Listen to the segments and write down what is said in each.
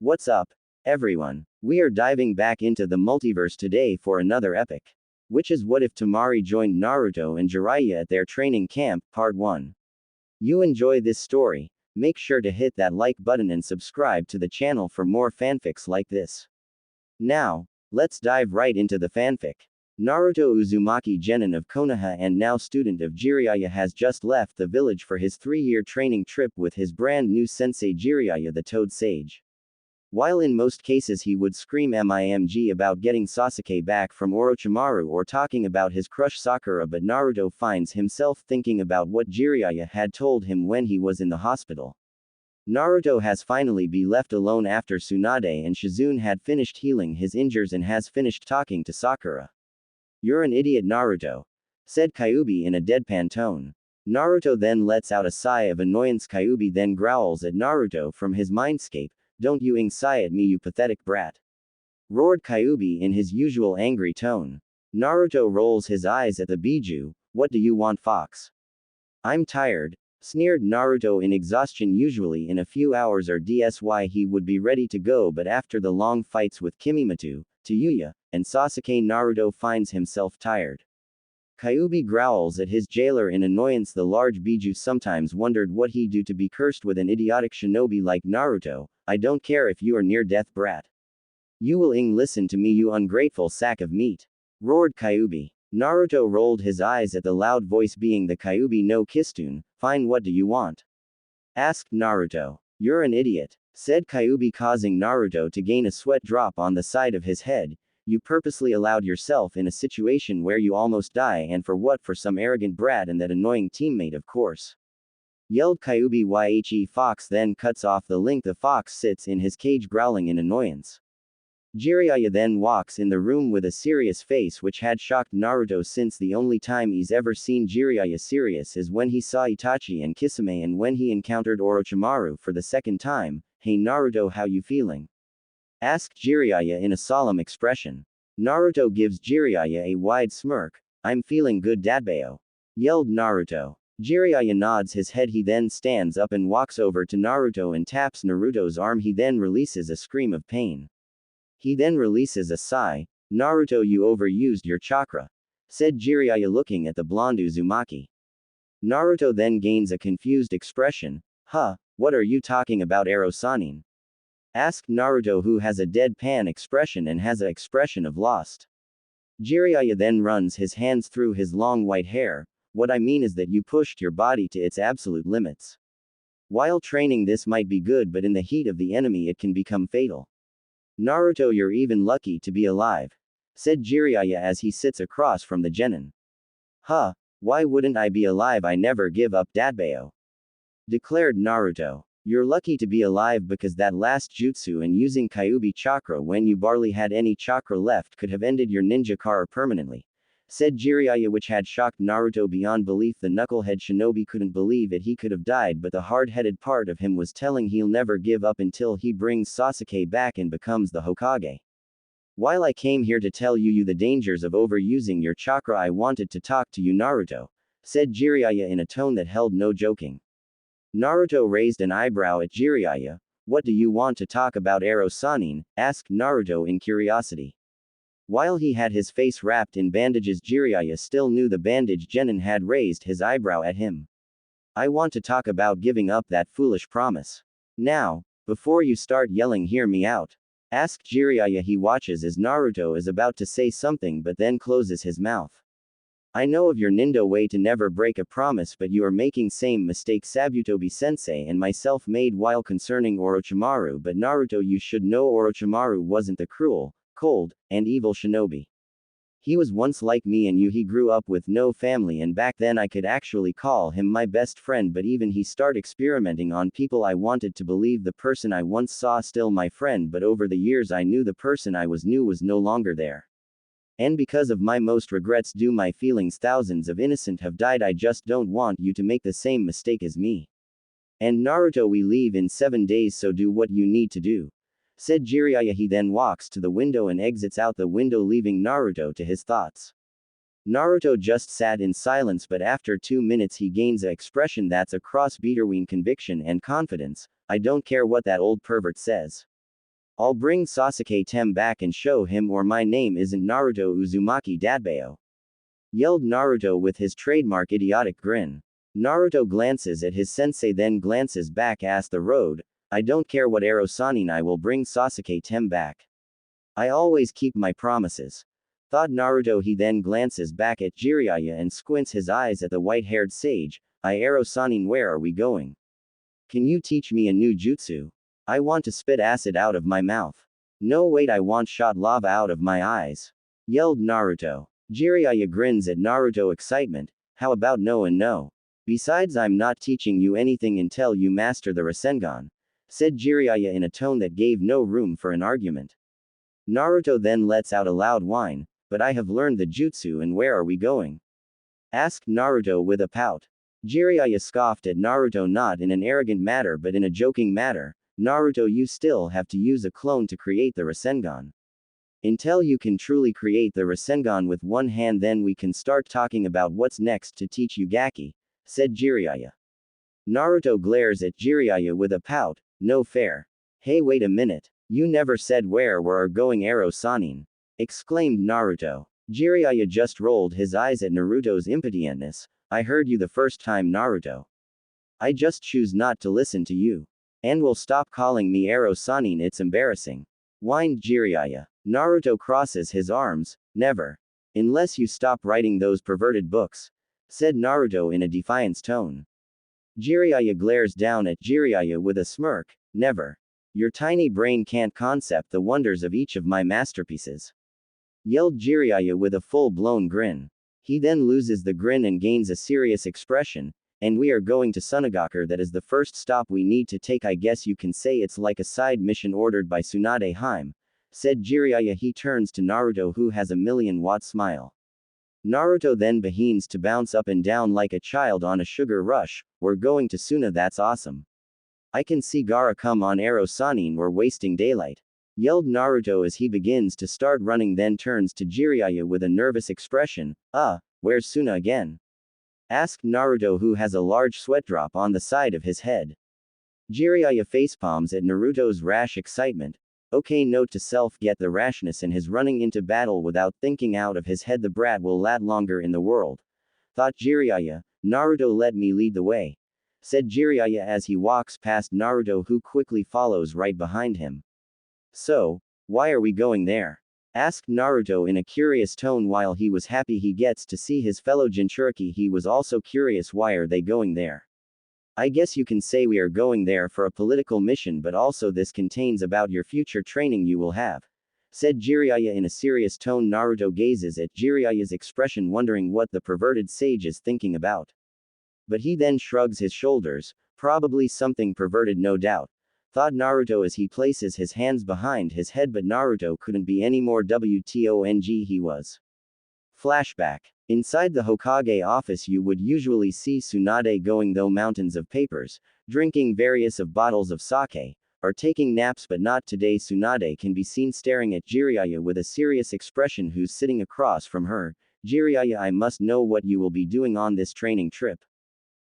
What's up, everyone? We are diving back into the multiverse today for another epic. Which is What If Temari Joined Naruto and Jiraiya at Their Training Camp, Part 1. You enjoy this story? Make sure to hit that like button and subscribe to the channel for more fanfics like this. Now, let's dive right into the fanfic. Naruto Uzumaki Genin of Konoha and now student of Jiraiya has just left the village for his 3-year training trip with his brand new sensei Jiraiya the Toad Sage. While in most cases he would scream MIMG about getting Sasuke back from Orochimaru or talking about his crush Sakura, but Naruto finds himself thinking about what Jiraiya had told him when he was in the hospital. Naruto has finally been left alone after Tsunade and Shizune had finished healing his injuries and has finished talking to Sakura. "You're an idiot, Naruto," said Kyuubi in a deadpan tone. Naruto then lets out a sigh of annoyance. Kyuubi then growls at Naruto from his mindscape. "Don't you sigh at me, you pathetic brat," roared Kyuubi in his usual angry tone. Naruto rolls his eyes at the Biju. "What do you want, Fox?" "I'm tired," sneered Naruto in exhaustion. Usually in a few hours or DSY he would be ready to go, but after the long fights with Kimimatu, Tayuya, and Sasuke, Naruto finds himself tired. Kyuubi growls at his jailer in annoyance. The large Biju sometimes wondered what he'd do to be cursed with an idiotic shinobi like Naruto. "I don't care if you are near death, brat. You will listen to me, you ungrateful sack of meat," roared Kyuubi. Naruto rolled his eyes at the loud voice being the Kyuubi no Kistune. "Fine, what do you want?" asked Naruto. "You're an idiot," said Kyuubi, causing Naruto to gain a sweat drop on the side of his head. "You purposely allowed yourself in a situation where you almost die, and for what? For some arrogant brat and that annoying teammate, of course," yelled Kyuubi. Ye Fox then cuts off the link. The fox sits in his cage growling in annoyance. Jiraiya then walks in the room with a serious face, which had shocked Naruto since the only time he's ever seen Jiraiya serious is when he saw Itachi and Kisame and when he encountered Orochimaru for the second time. "Hey Naruto, how you feeling?" asked Jiraiya in a solemn expression. Naruto gives Jiraiya a wide smirk. "I'm feeling good, Dadbayo," yelled Naruto. Jiraiya nods his head. He then stands up and walks over to Naruto and taps Naruto's arm. He then releases a scream of pain. He then releases a sigh. "Naruto, you overused your chakra," said Jiraiya looking at the blonde Uzumaki. Naruto then gains a confused expression. "Huh, what are you talking about, Ero-sanin?" asked Naruto, who has a deadpan expression and has an expression of lost. Jiraiya then runs his hands through his long white hair. "What I mean is that you pushed your body to its absolute limits. While training this might be good, but in the heat of the enemy it can become fatal. Naruto, you're even lucky to be alive," said Jiraiya as he sits across from the genin. "Huh, why wouldn't I be alive? I never give up, Dadbayo," declared Naruto. "You're lucky to be alive because that last jutsu and using Kyuubi chakra when you barely had any chakra left could have ended your ninja kara permanently," said Jiraiya, which had shocked Naruto beyond belief. The knucklehead shinobi couldn't believe it. He could have died, but the hard-headed part of him was telling he'll never give up until he brings Sasuke back and becomes the Hokage. "While I came here to tell you the dangers of overusing your chakra, I wanted to talk to you, Naruto," said Jiraiya in a tone that held no joking. Naruto raised an eyebrow at Jiraiya. "What do you want to talk about, Ero-sanin?" asked Naruto in curiosity. While he had his face wrapped in bandages, Jiraiya still knew the bandage genin had raised his eyebrow at him. "I want to talk about giving up that foolish promise. Now, before you start yelling, hear me out," asked Jiraiya. He watches as Naruto is about to say something but then closes his mouth. "I know of your nindo way to never break a promise, but you are making same mistake Sabutobi sensei and myself made while concerning Orochimaru. But Naruto, you should know Orochimaru wasn't the cruel, cold, and evil shinobi. He was once like me and you. He grew up with no family, and back then I could actually call him my best friend, but even he started experimenting on people. I wanted to believe the person I once saw still my friend, but over the years I knew the person I knew was no longer there. And because of my most regrets due my feelings, thousands of innocent have died. I just don't want you to make the same mistake as me. And Naruto, we leave in 7 days, so do what you need to do," said Jiraiya. He then walks to the window and exits out the window, leaving Naruto to his thoughts. Naruto just sat in silence, but after 2 minutes he gains a expression that's a cross between conviction and confidence. "I don't care what that old pervert says. I'll bring Sasuke Tem back and show him or my name isn't Naruto Uzumaki Datbayo. Yelled Naruto with his trademark idiotic grin. Naruto glances at his sensei then glances back at the road. I don't care what Ero Sanin, I will bring Sasuke Tem back. I always keep my promises. Thought Naruto. He then glances back at Jiraiya and squints his eyes at the white-haired sage. Ero Sanin, where are we going? Can you teach me a new jutsu? I want to spit acid out of my mouth. No wait, I want shot lava out of my eyes. Yelled Naruto. Jiraiya grins at Naruto excitement. How about no and no? Besides, I'm not teaching you anything until you master the Rasengan, said Jiraiya in a tone that gave no room for an argument. Naruto then lets out a loud whine. But I have learned the jutsu, and where are we going? Asked Naruto with a pout. Jiraiya scoffed at Naruto, not in an arrogant manner but in a joking manner. Naruto, you still have to use a clone to create the Rasengan. Until you can truly create the Rasengan with one hand, then we can start talking about what's next to teach you Gaki, said Jiraiya. Naruto glares at Jiraiya with a pout. No fair. Hey, wait a minute. You never said where we're going, Ero Sanin, exclaimed Naruto. Jiraiya just rolled his eyes at Naruto's impudentness. I heard you the first time, Naruto. I just choose not to listen to you. And will stop calling me Ero Sanin, it's embarrassing. Whined Jiraiya. Naruto crosses his arms. Never. Unless you stop writing those perverted books, said Naruto in a defiance tone. Jiraiya glares down at Jiraiya with a smirk. Never. Your tiny brain can't concept the wonders of each of my masterpieces. Yelled Jiraiya with a full-blown grin. He then loses the grin and gains a serious expression. And we are going to Sunagaku. That is the first stop we need to take. I guess you can say it's like a side mission ordered by Tsunade Hime, said Jiraiya. He turns to Naruto, who has a million-watt smile. Naruto then begins to bounce up and down like a child on a sugar rush. We're going to Suna, that's awesome. I can see Gaara, come on Ero Sanin, we're wasting daylight. Yelled Naruto as he begins to start running, then turns to Jiraiya with a nervous expression. Where's Suna again? Asked Naruto, who has a large sweat drop on the side of his head. Jiraiya facepalms at Naruto's rash excitement. Okay, note to self, get the rashness in his running into battle without thinking out of his head. The brat will last longer in the world. Thought Jiraiya. Naruto, let me lead the way, said Jiraiya as he walks past Naruto, who quickly follows right behind him. So, why are we going there? Asked Naruto in a curious tone. While he was happy he gets to see his fellow Jinchuriki, he was also curious, why are they going there? I guess you can say we are going there for a political mission, but also this contains about your future training you will have, said Jiraiya in a serious tone. Naruto gazes at Jiraiya's expression, wondering what the perverted sage is thinking about. But he then shrugs his shoulders. Probably something perverted, no doubt, thought Naruto as he places his hands behind his head, but Naruto couldn't be any more WTONG he was. Flashback. Inside the Hokage office you would usually see Tsunade going through mountains of papers, drinking various of bottles of sake, or taking naps, but not today. Tsunade can be seen staring at Jiraiya with a serious expression, who's sitting across from her. Jiraiya, I must know what you will be doing on this training trip,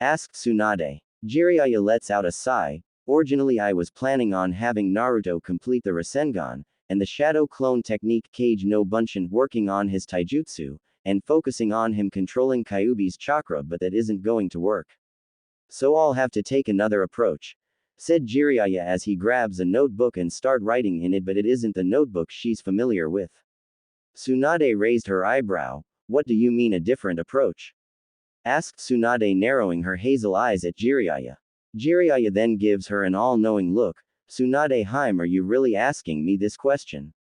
asked Tsunade. Jiraiya lets out a sigh. Originally I was planning on having Naruto complete the Rasengan, and the shadow clone technique Kage no Bunshin, working on his taijutsu, and focusing on him controlling Kyuubi's chakra, but that isn't going to work. So I'll have to take another approach, said Jiraiya as he grabs a notebook and start writing in it, but it isn't the notebook she's familiar with. Tsunade raised her eyebrow. What do you mean a different approach? Asked Tsunade, narrowing her hazel eyes at Jiraiya. Jiraiya then gives her an all-knowing look. Tsunade Hime, are you really asking me this question?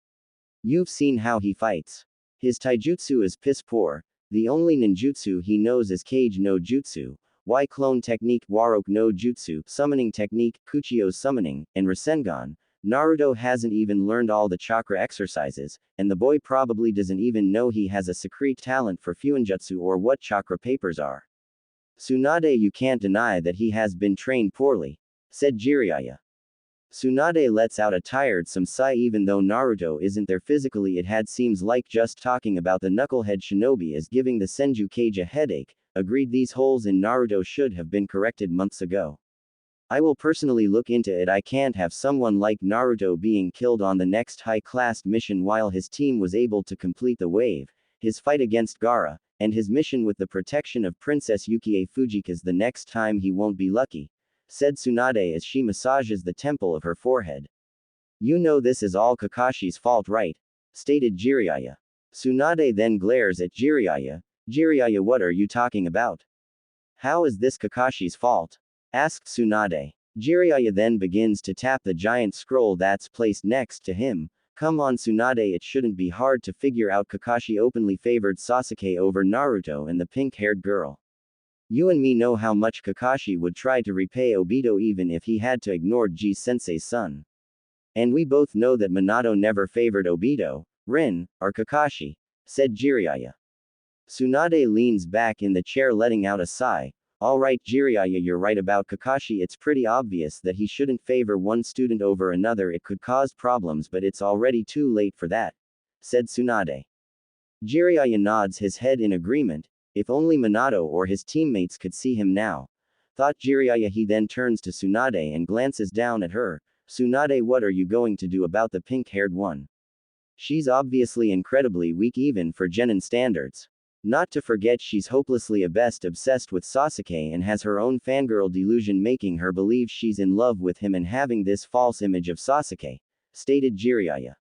You've seen how he fights. His taijutsu is piss poor. The only ninjutsu he knows is Kage no Jutsu, Y clone technique, Warok no Jutsu, summoning technique, Kuchio's summoning, and Rasengan. Naruto hasn't even learned all the chakra exercises, and the boy probably doesn't even know he has a secret talent for Fuinjutsu or what chakra papers are. Tsunade, you can't deny that he has been trained poorly, said Jiraiya. Tsunade lets out a tiresome sigh. Even though Naruto isn't there physically, it had seems like just talking about the knucklehead shinobi is giving the Senju Kage a headache. Agreed, these holes in Naruto should have been corrected months ago. I will personally look into it. I can't have someone like Naruto being killed on the next high-class mission while his team was able to complete the wave, his fight against Gaara, and his mission with the protection of Princess Yukie Fujika's. The next time he won't be lucky, said Tsunade as she massages the temple of her forehead. You know this is all Kakashi's fault, right? Stated Jiraiya. Tsunade then glares at Jiraiya. Jiraiya, what are you talking about? How is this Kakashi's fault? Asked Tsunade. Jiraiya then begins to tap the giant scroll that's placed next to him. Come on Tsunade, it shouldn't be hard to figure out. Kakashi openly favored Sasuke over Naruto and the pink-haired girl. You and me know how much Kakashi would try to repay Obito even if he had to ignore Ji-sensei's son. And we both know that Minato never favored Obito, Rin, or Kakashi, said Jiraiya. Tsunade leans back in the chair letting out a sigh. Alright Jiraiya, you're right about Kakashi. It's pretty obvious that he shouldn't favor one student over another. It could cause problems, but it's already too late for that, said Tsunade. Jiraiya nods his head in agreement. If only Minato or his teammates could see him now, thought Jiraiya. He then turns to Tsunade and glances down at her. Tsunade, what are you going to do about the pink-haired one? She's obviously incredibly weak even for Genin standards. Not to forget she's hopelessly obsessed with Sasuke and has her own fangirl delusion making her believe she's in love with him and having this false image of Sasuke, stated Jiraiya.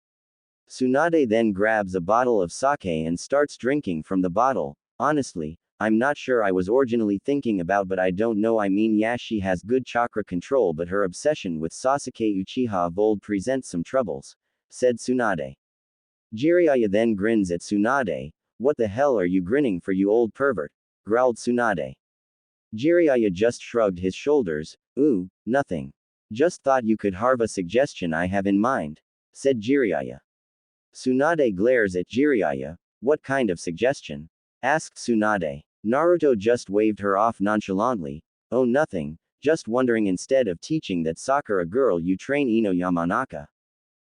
Tsunade then grabs a bottle of sake and starts drinking from the bottle. Honestly, I'm not sure I was originally thinking about, but I don't know. I mean, yeah, she has good chakra control, but her obsession with Sasuke Uchiha of old presents some troubles, said Tsunade. Jiraiya then grins at Tsunade. What the hell are you grinning for, you old pervert? Growled Tsunade. Jiraiya just shrugged his shoulders. Ooh, nothing. Just thought you could have a suggestion I have in mind, said Jiraiya. Tsunade glares at Jiraiya. What kind of suggestion? Asked Tsunade. Naruto just waved her off nonchalantly. Oh, nothing, just wondering, instead of teaching that Sakura girl you train Ino Yamanaka?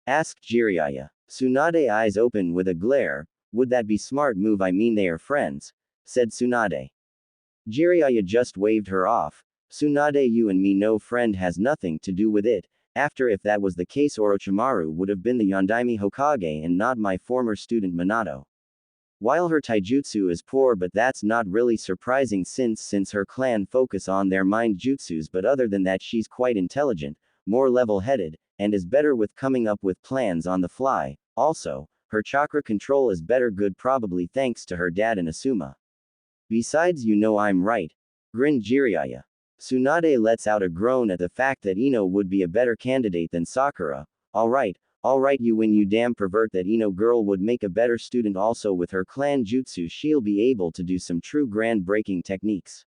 Asked Jiraiya. Tsunade eyes open with a glare. Would that be smart move? I mean, they are friends, said Tsunade. Jiraiya just waved her off. Tsunade, you and me no friend has nothing to do with it. After, if that was the case, Orochimaru would have been the Yondaime Hokage and not my former student Minato. While her taijutsu is poor, but that's not really surprising since her clan focus on their mind jutsus, but other than that she's quite intelligent, more level-headed, and is better with coming up with plans on the fly. Also, her chakra control is better, good probably thanks to her dad and Asuma. Besides, you know I'm right, grinned Jiraiya. Tsunade lets out a groan at the fact that Ino would be a better candidate than Sakura. Alright, you win, you damn pervert. That Ino girl would make a better student. Also with her clan jutsu she'll be able to do some true ground-breaking techniques.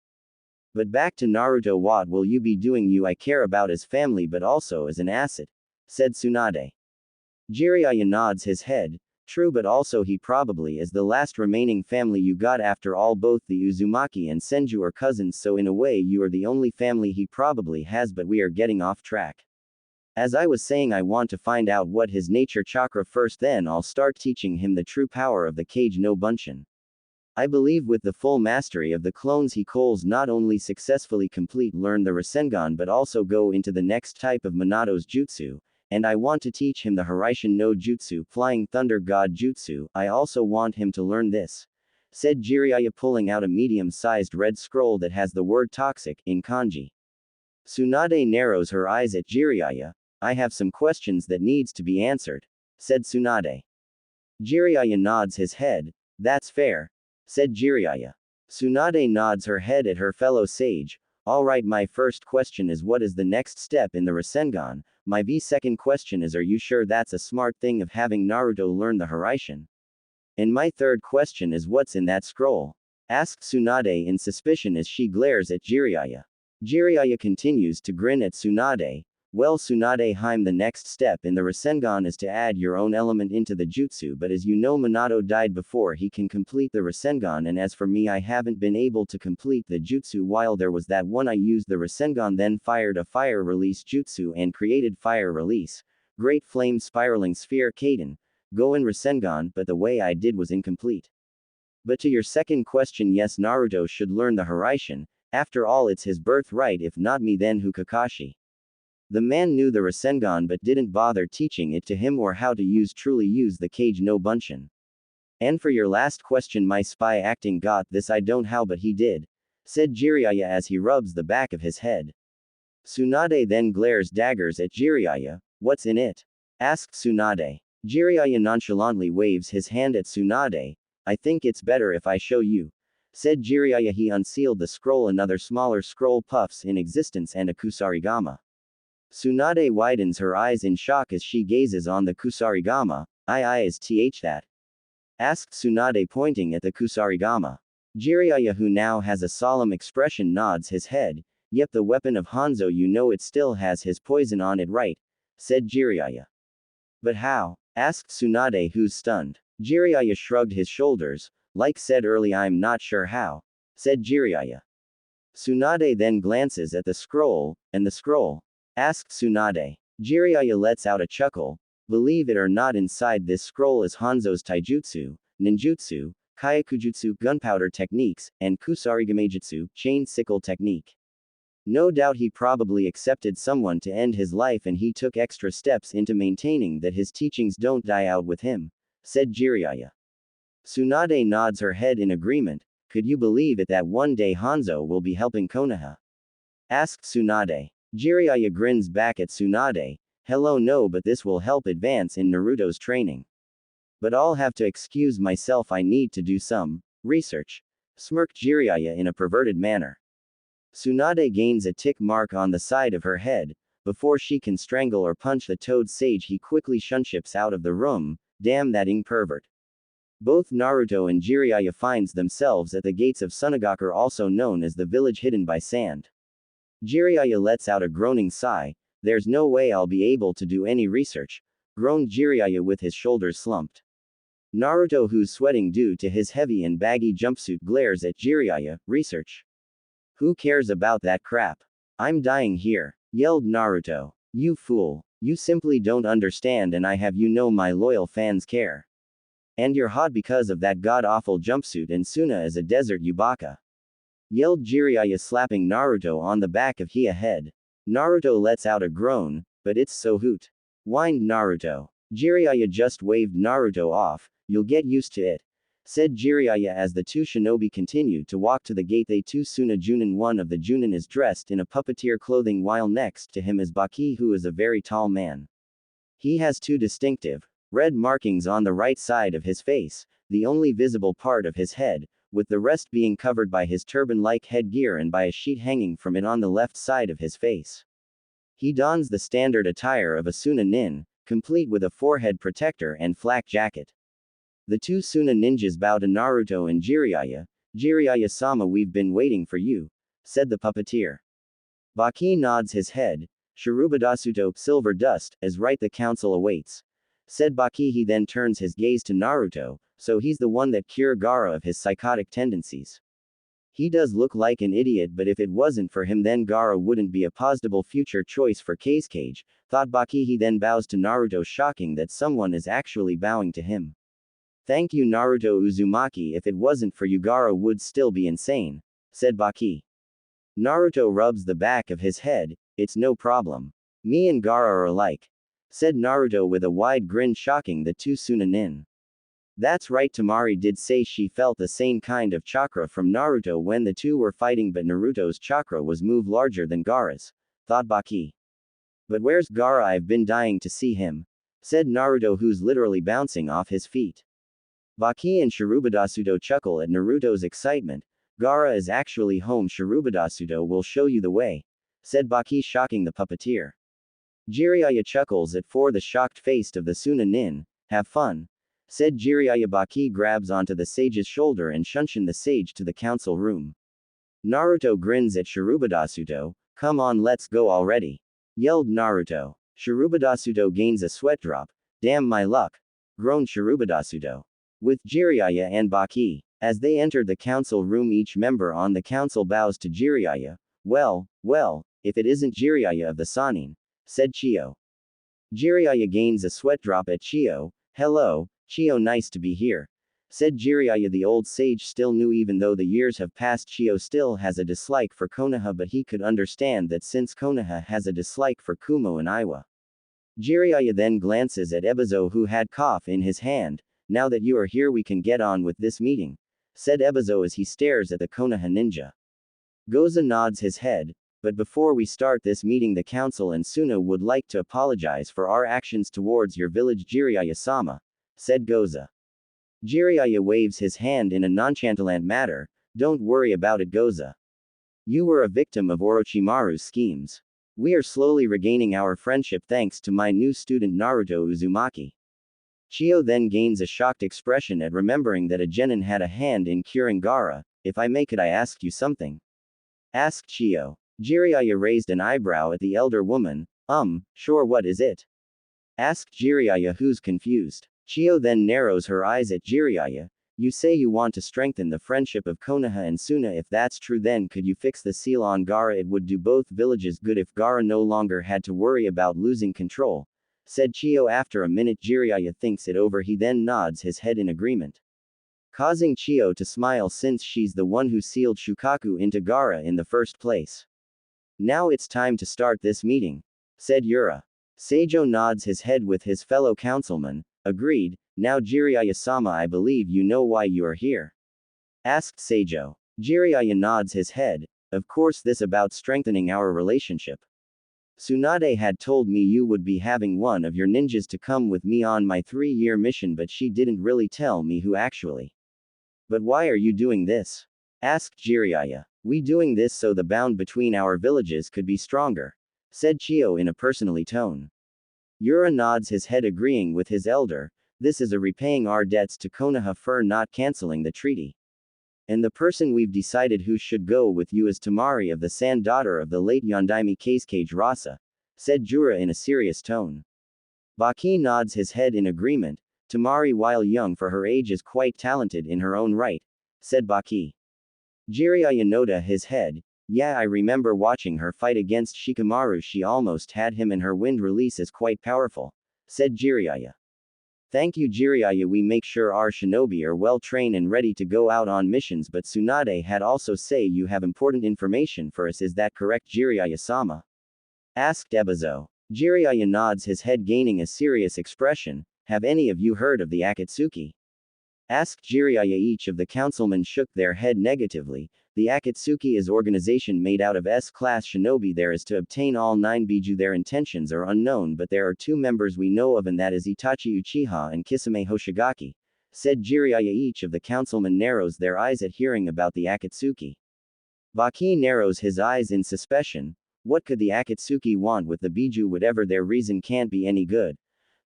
But back to Naruto, what will you be doing? You I care about as family but also as an asset, said Tsunade. Jiraiya nods his head. True, but also he probably is the last remaining family you got. After all, both the Uzumaki and Senju are cousins, so in a way you are the only family he probably has. But we are getting off track. As I was saying, I want to find out what his nature chakra first, then I'll start teaching him the true power of the Kage no Bunshin. I believe with the full mastery of the clones he calls not only successfully learn the Rasengan but also go into the next type of Minato's jutsu. And I want to teach him the Hiraishin no Jutsu, Flying Thunder God Jutsu. I also want him to learn this, said Jiraiya, pulling out a medium-sized red scroll that has the word toxic in kanji. Tsunade narrows her eyes at Jiraiya. I have some questions that needs to be answered, said Tsunade. Jiraiya nods his head. That's fair, said Jiraiya. Tsunade nods her head at her fellow sage. Alright, my first question is, what is the next step in the Rasengan? My second question is, are you sure that's a smart thing of having Naruto learn the Hiraishin? And my third question is, what's in that scroll? Asked Tsunade in suspicion as she glares at Jiraiya. Jiraiya continues to grin at Tsunade. Well, Tsunade Heim, the next step in the Rasengan is to add your own element into the jutsu, but as you know, Minato died before he can complete the Rasengan, and as for me, I haven't been able to complete the jutsu. While there was that one, I used the Rasengan, then fired a fire release jutsu and created fire release, Great Flame Spiraling Sphere Kaden, Goen Rasengan, but the way I did was incomplete. But to your second question, yes, Naruto should learn the Hiraishin, After all, it's his birthright, if not me then who Kakashi. The man knew the Rasengan but didn't bother teaching it to him or how to truly use the Kage no Bunshin. And for your last question, my spy acting got this, I don't how but he did, said Jiraiya as he rubs the back of his head. Tsunade then glares daggers at Jiraiya. What's in it? Asked Tsunade. Jiraiya nonchalantly waves his hand at Tsunade. I think it's better if I show you, said Jiraiya. He unsealed the scroll. Another smaller scroll puffs in existence and a kusarigama. Tsunade widens her eyes in shock as she gazes on the kusarigama. Is that? Asked Tsunade pointing at the kusarigama. Jiraiya, who now has a solemn expression, nods his head. Yep, the weapon of Hanzo, you know it still has his poison on it, right? Said Jiraiya. But how? Asked Tsunade, who's stunned. Jiraiya shrugged his shoulders. Like said earlier, I'm not sure how, said Jiraiya. Tsunade then glances at the scroll. And the scroll? Asked Tsunade. Jiraiya lets out a chuckle. Believe it or not, inside this scroll is Hanzo's taijutsu, ninjutsu, kayakujutsu, gunpowder techniques, and kusarigamejutsu, chain sickle technique. No doubt he probably accepted someone to end his life and he took extra steps into maintaining that his teachings don't die out with him, said Jiraiya. Tsunade nods her head in agreement. Could you believe it that one day Hanzo will be helping Konoha? Asked Tsunade. Jiraiya grins back at Tsunade. Hello, no, but this will help advance in Naruto's training. But I'll have to excuse myself, I need to do some research, smirked Jiraiya in a perverted manner. Tsunade gains a tick mark on the side of her head. Before she can strangle or punch the toad sage, he quickly shunships out of the room. Damn that pervert. Both Naruto and Jiraiya finds themselves at the gates of Sunagakure, also known as the village hidden by sand. Jiraiya lets out a groaning sigh. There's no way I'll be able to do any research, groaned Jiraiya with his shoulders slumped. Naruto, who's sweating due to his heavy and baggy jumpsuit, glares at Jiraiya. Research? Who cares about that crap? I'm dying here, yelled Naruto. You fool. You simply don't understand, and I have my loyal fans care. And you're hot because of that god-awful jumpsuit, and Suna is a desert yubaka, yelled Jiraiya, slapping Naruto on the back of his head. Naruto lets out a groan. But it's so hoot, whined Naruto. Jiraiya just waved Naruto off. You'll get used to it, said Jiraiya as the two shinobi continued to walk to the gate. They too Suna Junin, one of the Junin, is dressed in a puppeteer clothing while next to him is Baki, who is a very tall man. He has two distinctive red markings on the right side of his face, the only visible part of his head, with the rest being covered by his turban-like headgear and by a sheet hanging from it on the left side of his face. He dons the standard attire of a Suna nin, complete with a forehead protector and flak jacket. The two Suna ninjas bow to Naruto and Jiraiya. Jiraiya-sama, we've been waiting for you, said the puppeteer. Baki nods his head. Shirubadasuto, silver dust, as right, the council awaits, said Baki. He then turns his gaze to Naruto. So he's the one that cured Gaara of his psychotic tendencies. He does look like an idiot, but if it wasn't for him, then Gaara wouldn't be a possible future choice for Kage, thought Baki. He then bows to Naruto, shocking that someone is actually bowing to him. Thank you, Naruto Uzumaki. If it wasn't for you, Gaara would still be insane, said Baki. Naruto rubs the back of his head. It's no problem. Me and Gaara are alike, said Naruto with a wide grin, shocking the two Suna nin. That's right, Temari did say she felt the same kind of chakra from Naruto when the two were fighting, but Naruto's chakra was move larger than Gaara's, thought Baki. But where's Gaara? I've been dying to see him, said Naruto, who's literally bouncing off his feet. Baki and Shirubadasuto chuckle at Naruto's excitement. Gaara is actually home. Shirubadasuto will show you the way, said Baki, shocking the puppeteer. Jiraiya chuckles at the shocked face of the Suna nin. Have fun, said Jiraiya. Baki grabs onto the sage's shoulder and shunshin the sage to the council room. Naruto grins at Shirubadasuto. Come on, let's go already, yelled Naruto. Shirubadasuto gains a sweat drop. Damn my luck, groaned Shirubadasuto. With Jiraiya and Baki, as they entered the council room, each member on the council bows to Jiraiya. Well, if it isn't Jiraiya of the Sannin, said Chio. Jiraiya gains a sweat drop at Chio. Hello, Chio, nice to be here, said Jiraiya. The old sage still knew even though the years have passed Chio still has a dislike for Konoha, but he could understand that since Konoha has a dislike for Kumo and Iwa. Jiraiya then glances at Ebizo who had cough in his hand. Now that you are here we can get on with this meeting, said Ebizo as he stares at the Konoha ninja. Goza nods his head, but before we start this meeting the council and Suna would like to apologize for our actions towards your village Jiraiya-sama, said Goza. Jiraiya waves his hand in a nonchalant manner. Don't worry about it, Goza. You were a victim of Orochimaru's schemes. We are slowly regaining our friendship thanks to my new student Naruto Uzumaki. Chio then gains a shocked expression at remembering that a genin had a hand in curing Gaara. If I may, could I ask you something? Asked Chio. Jiraiya raised an eyebrow at the elder woman. Sure, what is it? Asked Jiraiya, who's confused. Chio then narrows her eyes at Jiraiya. You say you want to strengthen the friendship of Konoha and Suna. If that's true, then could you fix the seal on Gaara? It would do both villages good if Gaara no longer had to worry about losing control, said Chio. After a minute Jiraiya thinks it over, he then nods his head in agreement, causing Chio to smile since she's the one who sealed Shukaku into Gaara in the first place. Now it's time to start this meeting, said Yura. Seijo nods his head with his fellow councilman. Agreed. Now Jiraiya-sama, I believe you know why you are here, asked Seijo. Jiraiya nods his head. Of course, this about strengthening our relationship. Tsunade had told me you would be having one of your ninjas to come with me on my 3-year mission, but she didn't really tell me who actually. But why are you doing this? Asked Jiraiya. We doing this so the bond between our villages could be stronger, said Chio in a personally tone. Yura nods his head agreeing with his elder. This is a repaying our debts to Konoha for not cancelling the treaty. And the person we've decided who should go with you is Temari of the Sand, daughter of the late Yondaime Kazekage Rasa, said Jura in a serious tone. Baki nods his head in agreement. Temari, while young for her age, is quite talented in her own right, said Baki. Jiraiya nodded his head. Yeah, I remember watching her fight against Shikamaru. She almost had him, and her wind release is quite powerful, said Jiraiya. Thank you, Jiraiya. We make sure our shinobi are well trained and ready to go out on missions, but Tsunade had also say you have important information for us. Is that correct, Jiraiya-sama? Asked Ebizo. Jiraiya nods his head gaining a serious expression. Have any of you heard of the Akatsuki? Asked Jiraiya. Each of the councilmen shook their head negatively. The Akatsuki is organization made out of S-class shinobi. There is to obtain all 9 biju. Their intentions are unknown, but there are 2 members we know of, and that is Itachi Uchiha and Kisame Hoshigaki, said Jiraiya. Each of the councilmen narrows their eyes at hearing about the Akatsuki. Baki narrows his eyes in suspicion. What could the Akatsuki want with the biju? Whatever their reason can't be any good,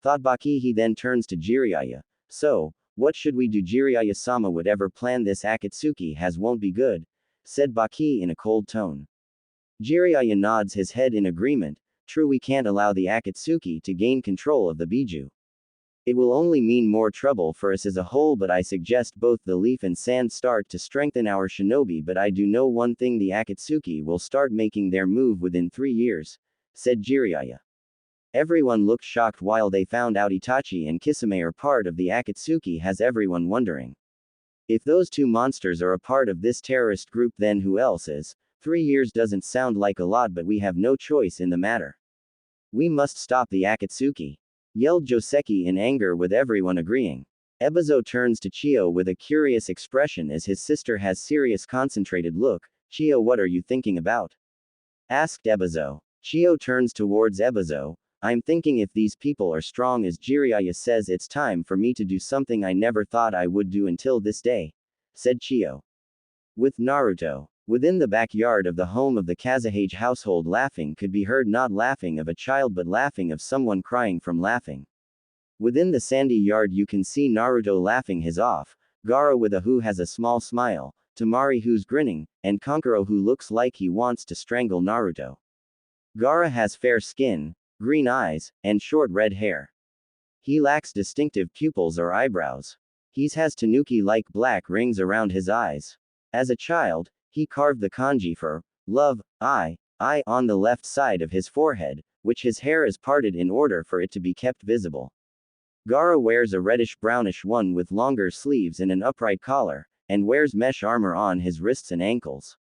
thought Baki. He then turns to Jiraiya. So, what should we do, Jiraiya-sama? Whatever plan this Akatsuki has won't be good, said Baki in a cold tone. Jiraiya nods his head in agreement. True, we can't allow the Akatsuki to gain control of the biju. It will only mean more trouble for us as a whole, but I suggest both the leaf and sand start to strengthen our shinobi. But I do know one thing, the Akatsuki will start making their move within 3 years, said Jiraiya. Everyone looked shocked while they found out Itachi and Kisame are part of the Akatsuki, has everyone wondering. If those 2 monsters are a part of this terrorist group, then who else is? 3 years doesn't sound like a lot, but we have no choice in the matter. We must stop the Akatsuki, yelled Joseki in anger, with everyone agreeing. Ebizo turns to Chio with a curious expression as his sister has serious concentrated look. Chio, what are you thinking about? Asked Ebizo. Chio turns towards Ebizo. I'm thinking if these people are strong as Jiraiya says, it's time for me to do something I never thought I would do until this day, said Chio. With Naruto. Within the backyard of the home of the Kazekage household, laughing could be heard, not laughing of a child but laughing of someone crying from laughing. Within the sandy yard you can see Naruto laughing his off, Gaara with a who has a small smile, Temari who's grinning, and Kankuro who looks like he wants to strangle Naruto. Gaara has fair skin, green eyes, and short red hair. He lacks distinctive pupils or eyebrows. He has tanuki-like black rings around his eyes. As a child, he carved the kanji for love, I on the left side of his forehead, which his hair is parted in order for it to be kept visible. Gaara wears a reddish-brownish one with longer sleeves and an upright collar, and wears mesh armor on his wrists and ankles.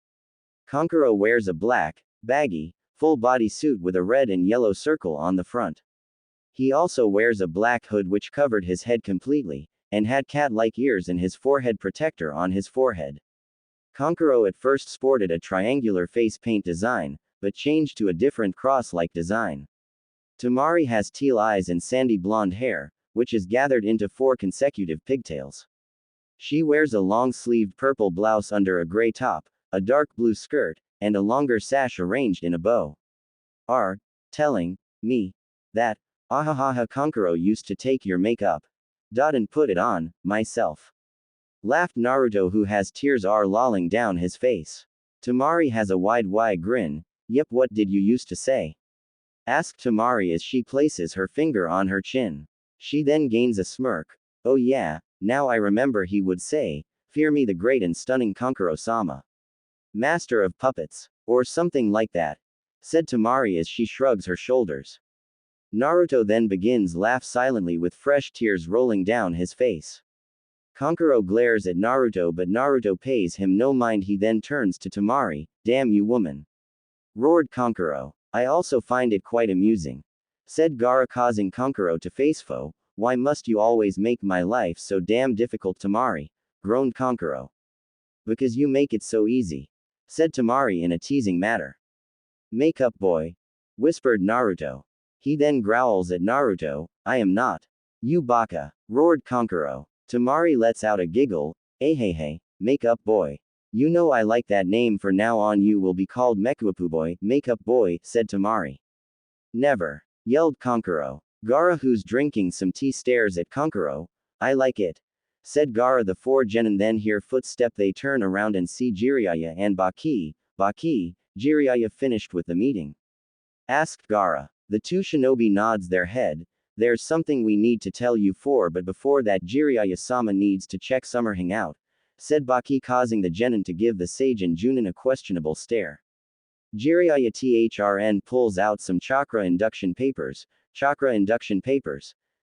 Kankuro wears a black, baggy, full-body suit with a red and yellow circle on the front. He also wears a black hood which covered his head completely, and had cat-like ears and his forehead protector on his forehead. Kankuro at first sported a triangular face paint design, but changed to a different cross-like design. Temari has teal eyes and sandy blonde hair, which is gathered into 4 consecutive pigtails. She wears a long-sleeved purple blouse under a gray top, a dark blue skirt, and a longer sash arranged in a bow. Telling me that, ahahaha Kankuro used to take your makeup. And put it on, myself. Laughed Naruto who has tears lolling down his face. Temari has a wide grin. Yep, what did you used to say? Asked Temari as she places her finger on her chin. She then gains a smirk. Oh yeah, now I remember he would say, fear me the great and stunning Kankuro-sama. Master of puppets. Or something like that. Said Temari as she shrugs her shoulders. Naruto then begins laugh silently with fresh tears rolling down his face. Kankuro glares at Naruto but Naruto pays him no mind. He then turns to Temari. Damn you woman. Roared Kankuro. I also find it quite amusing. Said Gaara causing Kankuro to face foe. Why must you always make my life so damn difficult Temari? Groaned Kankuro. Because you make it so easy. Said Temari in a teasing manner. Make up boy. Whispered Naruto. He then growls at Naruto. I am not. You baka. Roared Kankuro. Temari lets out a giggle. Hey, make up boy. You know I like that name. For now on you will be called Mekuapu boy, makeup boy, said Temari. Never. Yelled Kankuro. Gaara who's drinking some tea stares at Kankuro. I like it. Said Gaara. The 4 genin then hear footstep. They turn around and see Jiraiya and Baki. Jiraiya finished with the meeting? Asked Gaara. The 2 shinobi nods their head. There's something we need to tell you but before that Jiraiya-sama needs to check Summerhang out. Said Baki causing the genin to give the sage and Junin a questionable stare. Jiraiya Thrn pulls out some chakra induction papers.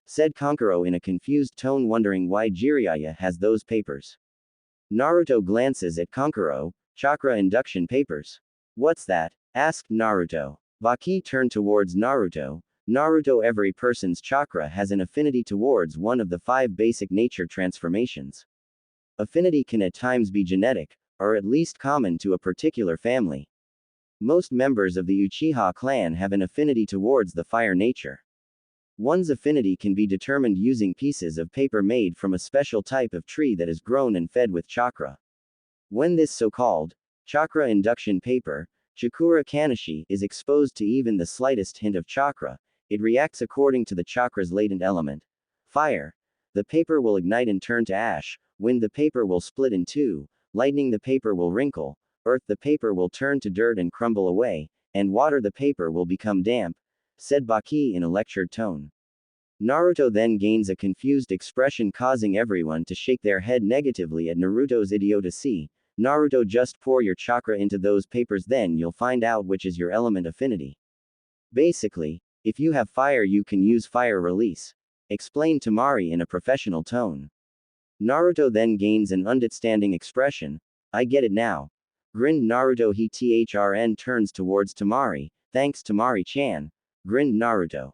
Said Kankuro in a confused tone wondering why Jiraiya has those papers. Naruto glances at Kankuro. Chakra induction papers. What's that? Asked Naruto. Baki turned towards Naruto. Naruto, every person's chakra has an affinity towards one of the 5 basic nature transformations. Affinity can at times be genetic, or at least common to a particular family. Most members of the Uchiha clan have an affinity towards the fire nature. One's affinity can be determined using pieces of paper made from a special type of tree that is grown and fed with chakra. When this so-called chakra induction paper, Chakura Kanashi, is exposed to even the slightest hint of chakra, it reacts according to the chakra's latent element. Fire. The paper will ignite and turn to ash. Wind, the paper will split in 2. Lightning, the paper will wrinkle. Earth, the paper will turn to dirt and crumble away. And water, the paper will become damp. Said Baki in a lectured tone. Naruto then gains a confused expression causing everyone to shake their head negatively at Naruto's idiocy. Naruto, just pour your chakra into those papers, then you'll find out which is your element affinity. Basically, if you have fire you can use fire release. Explained Temari in a professional tone. Naruto then gains an understanding expression. I get it now. Grinned Naruto. He Thrn turns towards Temari. Thanks Temari-chan. Grinned Naruto.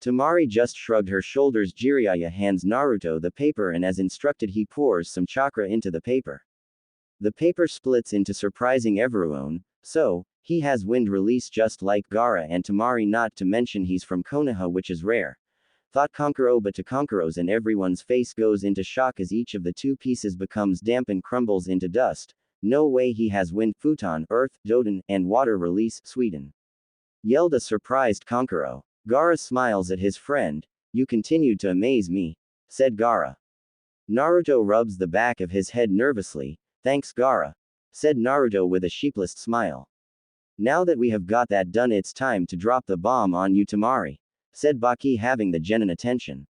Temari just shrugged her shoulders. Jiraiya hands Naruto the paper and as instructed he pours some chakra into the paper. The paper splits into surprising everyone. So, he has wind release just like Gaara and Temari, not to mention he's from Konoha, which is rare. Thought Kankuro, but to Kankuro's and everyone's face goes into shock as each of the 2 pieces becomes damp and crumbles into dust. No way he has wind, futon, earth, doden, and water release, Sweden. Yelled a surprised Kankuro. Gaara smiles at his friend. You continued to amaze me. Said Gaara. Naruto rubs the back of his head nervously. Thanks Gaara. Said Naruto with a sheepless smile. Now that we have got that done, it's time to drop the bomb on you Temari. Said Baki having the genin attention.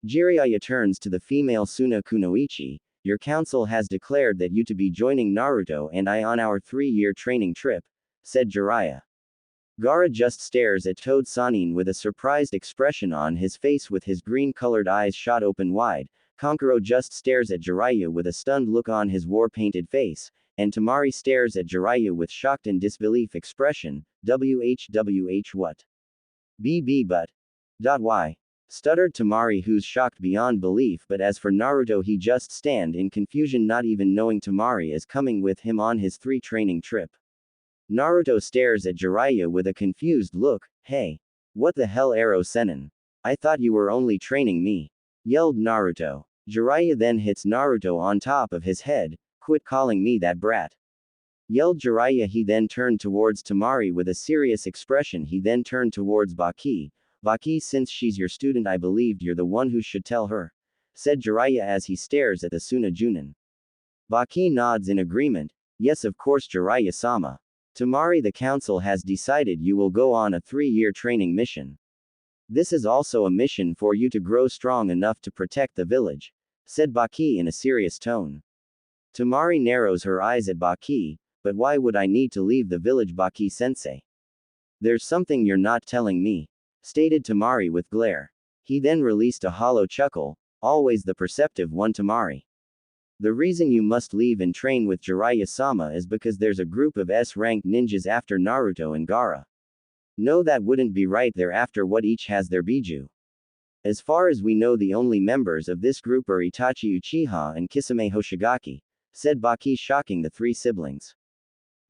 Jiraiya turns to the female Suna Kunoichi. Your council has declared that you to be joining Naruto and I on our 3-year training trip. Said Jiraiya. Gaara just stares at Toad Sanin with a surprised expression on his face with his green-colored eyes shot open wide. Kankuro just stares at Jiraiya with a stunned look on his war-painted face, and Temari stares at Jiraiya with shocked and disbelief expression. WHWH what? BB but. Why? Stuttered Temari, who's shocked beyond belief, but as for Naruto, he just stand in confusion, not even knowing Temari is coming with him on his 3 training trip. Naruto stares at Jiraiya with a confused look. Hey. What the hell, Ero Sennin? I thought you were only training me. Yelled Naruto. Jiraiya then hits Naruto on top of his head. Quit calling me that brat. Yelled Jiraiya. He then turned towards Temari with a serious expression. He then turned towards Baki. Baki, since she's your student, I believed you're the one who should tell her. Said Jiraiya as he stares at the Suna Junin. Baki nods in agreement. Yes, of course, Jiraiya-sama. Temari, the council has decided you will go on a 3-year training mission. This is also a mission for you to grow strong enough to protect the village. Said Baki in a serious tone. Temari narrows her eyes at Baki. But why would I need to leave the village, Baki-sensei? There's something you're not telling me. Stated Temari with glare. He then released a hollow chuckle. Always the perceptive one, Temari. The reason you must leave and train with Jiraiya-sama is because there's a group of S-ranked ninjas after Naruto and Gaara. No, that wouldn't be right. They're after what each has their biju. As far as we know, the only members of this group are Itachi Uchiha and Kisame Hoshigaki. Said Baki, shocking the 3 siblings.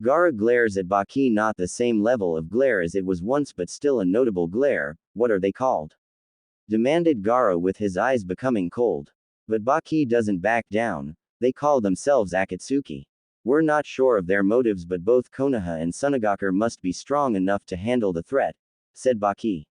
Gaara glares at Baki, not the same level of glare as it was once, but still a notable glare. What are they called? Demanded Gaara with his eyes becoming cold. But Baki doesn't back down. They call themselves Akatsuki. We're not sure of their motives, but both Konoha and Sunagaku must be strong enough to handle the threat. Said Baki.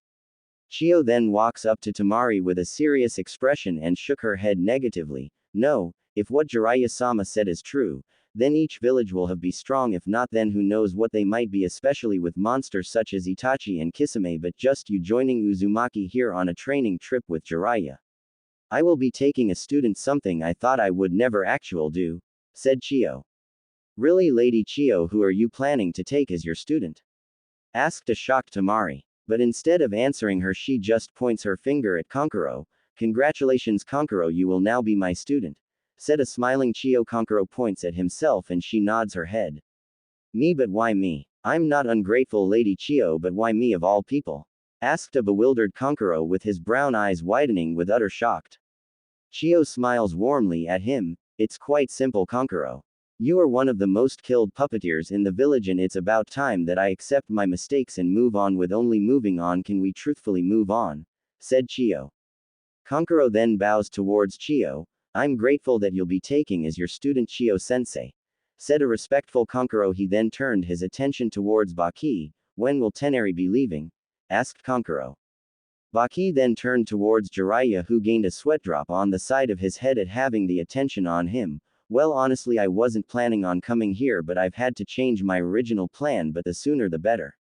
Chio then walks up to Temari with a serious expression and shook her head negatively. No, if what Jiraiya-sama said is true, then each village will have be strong. If not, then who knows what they might be, especially with monsters such as Itachi and Kisame. But just you joining Uzumaki here on a training trip with Jiraiya. I will be taking a student, something I thought I would never actually do. Said Chio. Really, Lady Chio, who are you planning to take as your student? Asked a shocked Temari. But instead of answering her, she just points her finger at Kankuro. Congratulations, Kankuro, you will now be my student. Said a smiling Chio. Kankuro points at himself and she nods her head. Me, but why me? I'm not ungrateful, Lady Chio, but why me of all people? Asked a bewildered Kankuro with his brown eyes widening with utter shocked. Chio smiles warmly at him. It's quite simple, Kankuro. You are one of the most killed puppeteers in the village, and it's about time that I accept my mistakes and move on. With only moving on can we truthfully move on. Said Chio. Kankuro then bows towards Chio. I'm grateful that you'll be taking as your student, Chio-sensei. Said a respectful Kankuro. He then turned his attention towards Baki. When will Temari be leaving? Asked Kankuro. Baki then turned towards Jiraiya, who gained a sweat drop on the side of his head at having the attention on him. Well, honestly, I wasn't planning on coming here, but I've had to change my original plan, but the sooner the better.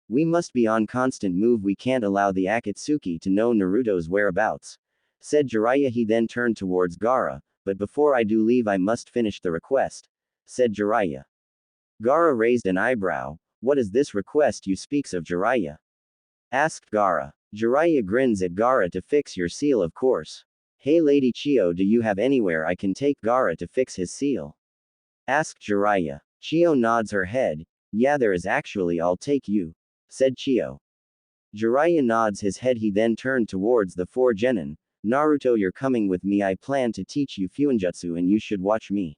We must be on constant move. We can't allow the Akatsuki to know Naruto's whereabouts. Said Jiraiya. He then turned towards Gaara. But before I do leave, I must finish the request. Said Jiraiya. Gaara raised an eyebrow. What is this request you speaks of, Jiraiya? Asked Gaara. Jiraiya grins at Gaara. To fix your seal, of course. Hey Lady Chio, do you have anywhere I can take Gaara to fix his seal? Asked Jiraiya. Chio nods her head. Yeah, there is actually. I'll take you. Said Chio. Jiraiya nods his head. He then turned towards the 4 genin. Naruto, you're coming with me. I plan to teach you Fuinjutsu and you should watch me.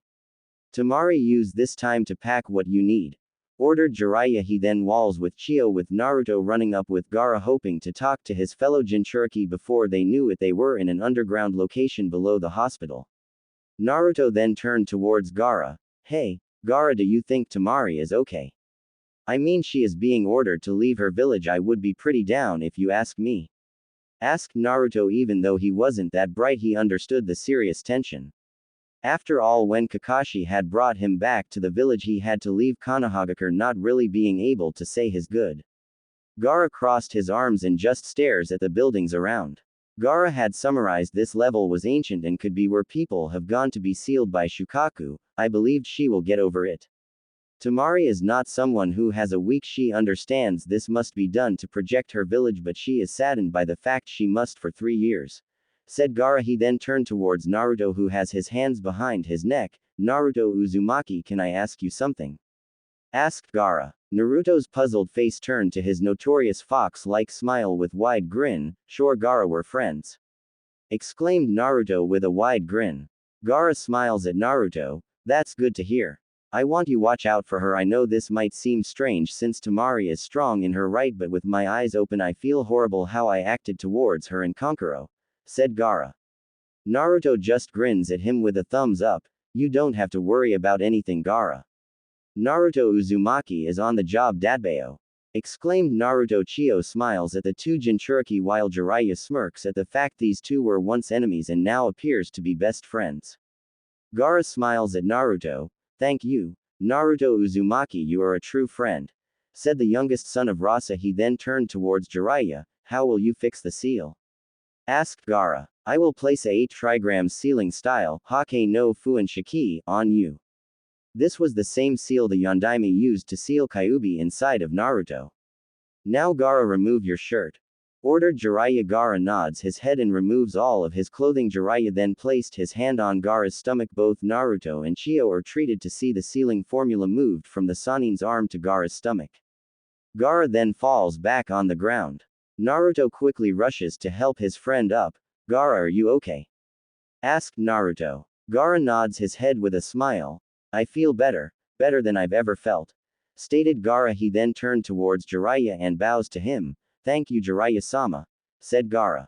Temari, use this time to pack what you need. Ordered Jiraiya. He then walls with Chio, with Naruto running up with Gaara, hoping to talk to his fellow Jinchuriki. Before they knew it, they were in an underground location below the hospital. Naruto then turned towards Gaara. Hey, Gaara, do you think Temari is okay? I mean, she is being ordered to leave her village. I would be pretty down if you ask me. Asked Naruto. Even though he wasn't that bright, he understood the serious tension. After all, when Kakashi had brought him back to the village, he had to leave Konohagakure, not really being able to say his good. Gaara crossed his arms and just stares at the buildings around. Gaara had summarized this level was ancient and could be where people have gone to be sealed by Shukaku. I believed she will get over it. Temari is not someone who has a weak. She understands this must be done to project her village, but she is saddened by the fact she must for 3 years. Said Gaara. He then turned towards Naruto, who has his hands behind his neck. Naruto Uzumaki, can I ask you something? Asked Gaara. Naruto's puzzled face turned to his notorious fox-like smile with wide grin. Sure, Gaara, we're friends. Exclaimed Naruto with a wide grin. Gaara smiles at Naruto. That's good to hear. I want you watch out for her. I know this might seem strange since Temari is strong in her right, but with my eyes open I feel horrible how I acted towards her in Kankuro. Said Gaara. Naruto just grins at him with a thumbs up. You don't have to worry about anything, Gaara. Naruto Uzumaki is on the job, Dadbao. Exclaimed Naruto. Chio smiles at the two Jinchuriki while Jiraiya smirks at the fact these two were once enemies and now appears to be best friends. Gaara smiles at Naruto. Thank you, Naruto Uzumaki, you are a true friend. Said the youngest son of Rasa. He then turned towards Jiraiya. How will you fix the seal? Asked Gaara. I will place a 8 trigram sealing style, Hake no Fuin Shiki, on you. This was the same seal the Yondaime used to seal Kyuubi inside of Naruto. Now Gaara, remove your shirt. Ordered Jiraiya. Gaara nods his head and removes all of his clothing. Jiraiya then placed his hand on Gaara's stomach. Both Naruto and Chio are treated to see the sealing formula moved from the Sanin's arm to Gaara's stomach. Gaara then falls back on the ground. Naruto quickly rushes to help his friend up. Gaara, are you okay? Asked Naruto. Gaara nods his head with a smile. I feel better than I've ever felt. Stated Gaara. He then turned towards Jiraiya and bows to him. Thank you, Jiraiya-sama. Said Gaara.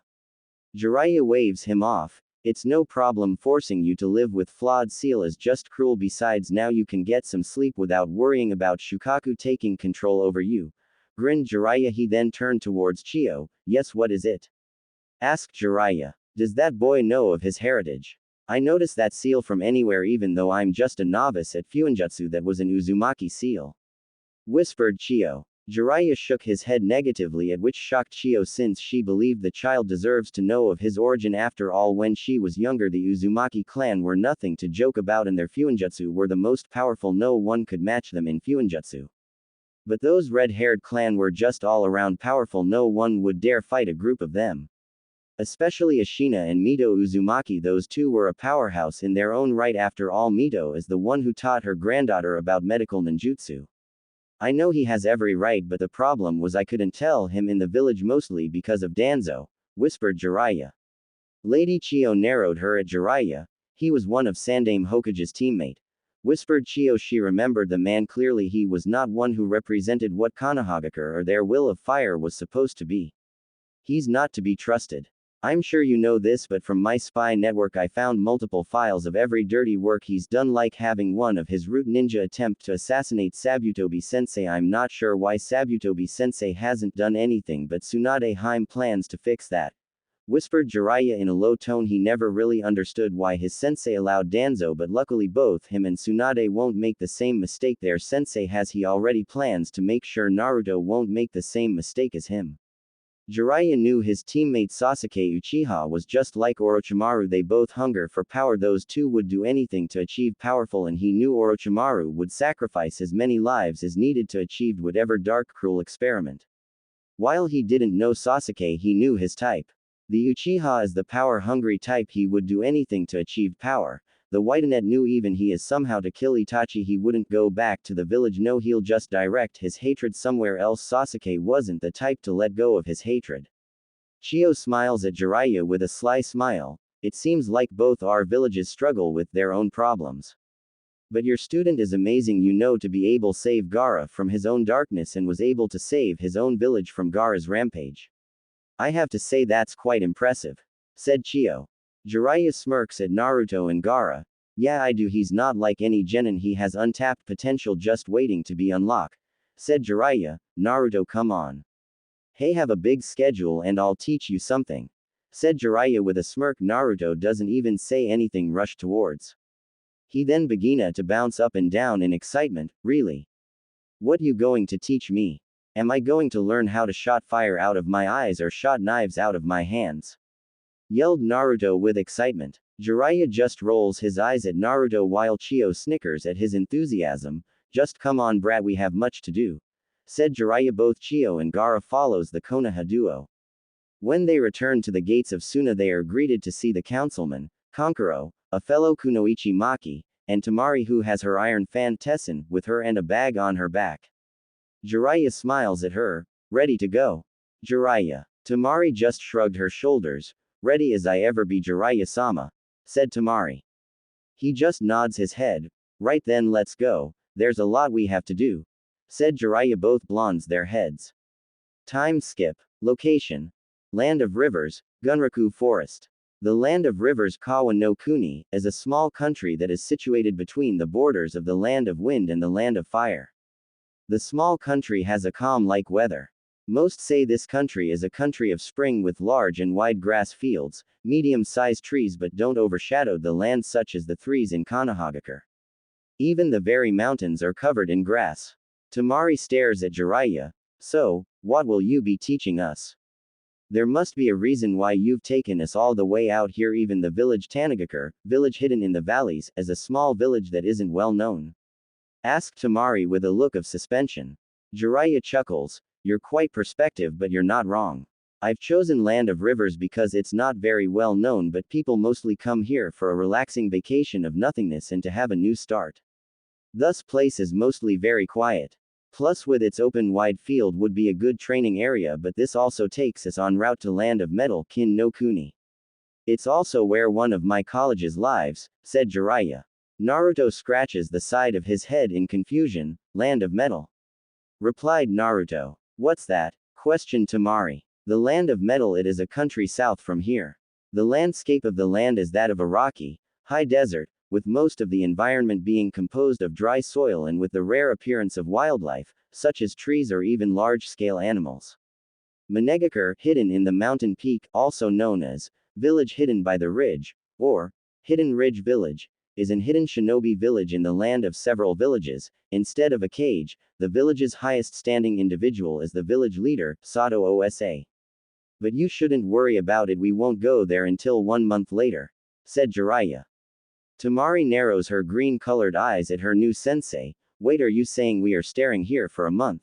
Jiraiya waves him off. It's no problem. Forcing you to live with flawed seal is just cruel. Besides, now you can get some sleep without worrying about Shukaku taking control over you. Grinned Jiraiya. He then turned towards Chio. Yes, what is it? Asked Jiraiya. Does that boy know of his heritage? I noticed that seal from anywhere even though I'm just a novice at Fuinjutsu. That was an Uzumaki seal. Whispered Chio. Jiraiya shook his head negatively, at which shocked Chio since she believed the child deserves to know of his origin. After all, when she was younger the Uzumaki clan were nothing to joke about and their Fuinjutsu were the most powerful. No one could match them in Fuinjutsu. But those red-haired clan were just all around powerful. No one would dare fight a group of them. Especially Ashina and Mito Uzumaki. Those two were a powerhouse in their own right. After all, Mito is the one who taught her granddaughter about medical ninjutsu. I know he has every right, but the problem was I couldn't tell him in the village, mostly because of Danzo. Whispered Jiraiya. Lady Chio narrowed her at Jiraiya. He was one of Sandame Hokage's teammate. Whispered Chio. She remembered the man clearly. He was not one who represented what Konohagakure or their will of fire was supposed to be. He's not to be trusted. I'm sure you know this, but from my spy network I found multiple files of every dirty work he's done, like having one of his root ninja attempt to assassinate Sabutobi sensei. I'm not sure why Sabutobi sensei hasn't done anything, but Tsunade Hime plans to fix that. Whispered Jiraiya in a low tone. He never really understood why his sensei allowed Danzo, but luckily both him and Tsunade won't make the same mistake their sensei has. He already plans to make sure Naruto won't make the same mistake as him. Jiraiya knew his teammate Sasuke Uchiha was just like Orochimaru. They both hunger for power. Those two would do anything to achieve powerful, and he knew Orochimaru would sacrifice as many lives as needed to achieve whatever dark cruel experiment. While he didn't know Sasuke, he knew his type. The Uchiha is the power-hungry type. He would do anything to achieve power. The Whitenet knew even he is somehow to kill Itachi, he wouldn't go back to the village. No, he'll just direct his hatred somewhere else. Sasuke wasn't the type to let go of his hatred. Chio smiles at Jiraiya with a sly smile. It seems like both our villages struggle with their own problems. But your student is amazing, you know, to be able to save Gaara from his own darkness and was able to save his own village from Gaara's rampage. I have to say that's quite impressive. Said Chio. Jiraiya smirks at Naruto and Gaara. Yeah, I do. He's not like any genin. He has untapped potential just waiting to be unlocked. Said Jiraiya. Naruto, come on. Hey, have a big schedule and I'll teach you something. Said Jiraiya with a smirk. Naruto doesn't even say anything, rushed towards. He then began to bounce up and down in excitement. Really? What you going to teach me? Am I going to learn how to shot fire out of my eyes or shot knives out of my hands? Yelled Naruto with excitement. Jiraiya just rolls his eyes at Naruto while Chio snickers at his enthusiasm. Just come on brat, we have much to do, said Jiraiya. Both Chio and Gaara follows the Konoha duo. When they return to the gates of Suna, they are greeted to see the councilman, Kankuro, a fellow Kunoichi Maki, and Temari, who has her iron fan Tessin with her and a bag on her back. Jiraiya smiles at her, ready to go. Jiraiya. Temari just shrugged her shoulders. Ready as I ever be, Jiraiya-sama, said Temari. He just nods his head. Right then, let's go, there's a lot we have to do, said Jiraiya. Both blondes their heads. Time skip. Location. Land of Rivers, Gunraku Forest. The Land of Rivers Kawa no Kuni is a small country that is situated between the borders of the Land of Wind and the Land of Fire. The small country has a calm-like weather. Most say this country is a country of spring with large and wide grass fields, medium-sized trees but don't overshadow the land such as the trees in Konohagakure. Even the very mountains are covered in grass. Temari stares at Jiraiya. So, what will you be teaching us? There must be a reason why you've taken us all the way out here. Even the village Tanagakure, village hidden in the valleys, as a small village that isn't well known, asked Temari with a look of suspension. Jiraiya chuckles. You're quite perspective, but you're not wrong. I've chosen Land of Rivers because it's not very well known, but people mostly come here for a relaxing vacation of nothingness and to have a new start. Thus place is mostly very quiet. Plus with its open wide field would be a good training area, but this also takes us en route to Land of Metal Kin no Kuni. It's also where one of my colleges lives, said Jiraiya. Naruto scratches the side of his head in confusion. Land of Metal, replied Naruto. What's that? Questioned Temari. The Land of Metal, it is a country south from here. The landscape of the land is that of a rocky, high desert, with most of the environment being composed of dry soil and with the rare appearance of wildlife, such as trees or even large-scale animals. Manegakure, hidden in the mountain peak, also known as Village Hidden by the Ridge, or Hidden Ridge Village, is an hidden shinobi village in the land of several villages. Instead of a cage, the village's highest standing individual is the village leader, Sato Osa. But you shouldn't worry about it, we won't go there until 1 month later, said Jiraiya. Temari narrows her green-colored eyes at her new sensei. Wait, are you saying we are staying here for a month?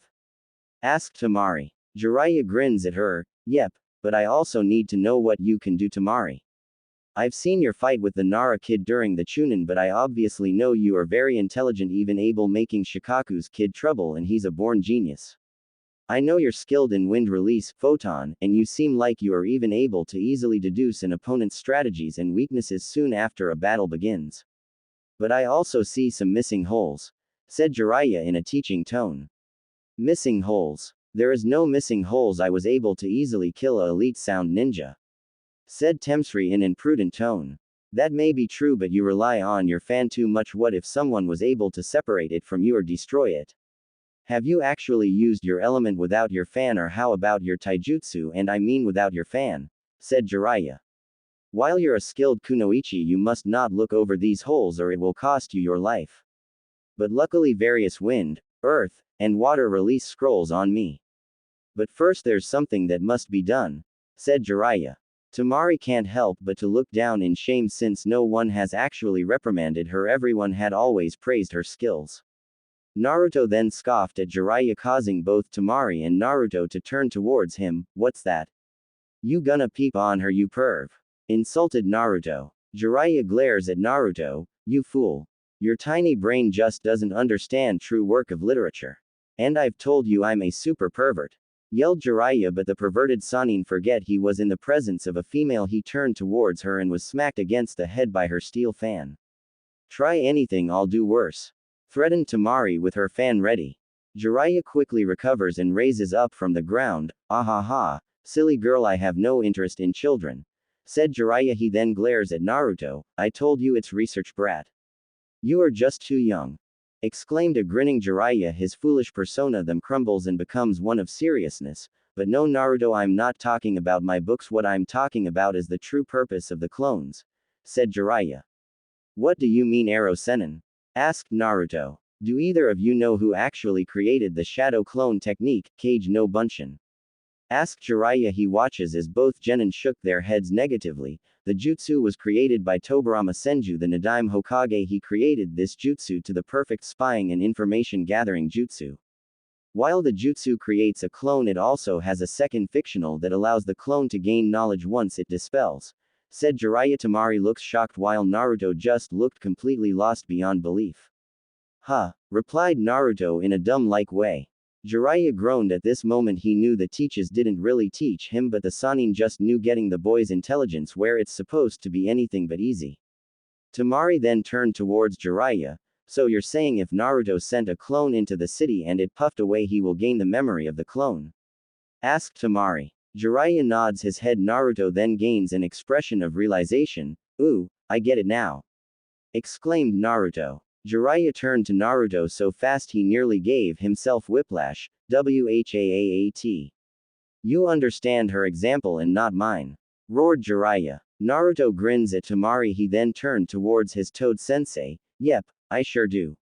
Asked Temari. Jiraiya grins at her. Yep, but I also need to know what you can do, Temari. I've seen your fight with the Nara kid during the Chunin, but I obviously know you are very intelligent, even able making Shikaku's kid trouble, and he's a born genius. I know you're skilled in wind release, photon, and you seem like you are even able to easily deduce an opponent's strategies and weaknesses soon after a battle begins. But I also see some missing holes, said Jiraiya in a teaching tone. Missing holes? There is no missing holes. I was able to easily kill a elite sound ninja, said Temari in an prudent tone. That may be true, but you rely on your fan too much. What if someone was able to separate it from you or destroy it? Have you actually used your element without your fan, or how about your taijutsu, and I mean without your fan? Said Jiraiya. While you're a skilled kunoichi, you must not look over these holes or it will cost you your life. But luckily various wind, earth, and water release scrolls on me. But first there's something that must be done, said Jiraiya. Temari can't help but to look down in shame since no one has actually reprimanded her. Everyone had always praised her skills. Naruto then scoffed at Jiraiya, causing both Temari and Naruto to turn towards him. What's that? You gonna peep on her, you perv? Insulted Naruto. Jiraiya glares at Naruto. You fool. Your tiny brain just doesn't understand true work of literature. And I've told you I'm a super pervert, yelled Jiraiya, but the perverted Sanin forget he was in the presence of a female. He turned towards her and was smacked against the head by her steel fan. Try anything, I'll do worse, threatened Temari with her fan ready. Jiraiya quickly recovers and raises up from the ground. Ahaha, silly girl, I have no interest in children, said Jiraiya. He then glares at Naruto. I told you it's research, brat. You are just too young, exclaimed a grinning Jiraiya. His foolish persona then crumbles and becomes one of seriousness. But no, Naruto, I'm not talking about my books. What I'm talking about is the true purpose of the clones, said Jiraiya. What do you mean, Arrow Sennin? Asked Naruto. Do either of you know who actually created the shadow clone technique, Kage no Bunshin? Asked Jiraiya. He watches as both genin shook their heads negatively, The jutsu was created by Tobarama Senju, the Nadaime Hokage. He created this jutsu to the perfect spying and information gathering jutsu. While the jutsu creates a clone, it also has a second fictional that allows the clone to gain knowledge once it dispels, said Jiraiya. Temari looks shocked while Naruto just looked completely lost beyond belief. Huh, replied Naruto in a dumb-like way. Jiraiya groaned. At this moment he knew the teachers didn't really teach him, but the Sannin just knew getting the boy's intelligence where it's supposed to be anything but easy. Temari then turned towards Jiraiya. So you're saying if Naruto sent a clone into the city and it puffed away, he will gain the memory of the clone? Asked Temari. Jiraiya nods his head. Naruto then gains an expression of realization. Ooh, I get it now, exclaimed Naruto. Jiraiya turned to Naruto so fast he nearly gave himself whiplash. Whaat. You understand her example and not mine, roared Jiraiya. Naruto grins at Temari. He then turned towards his Toad sensei. Yep, I sure do.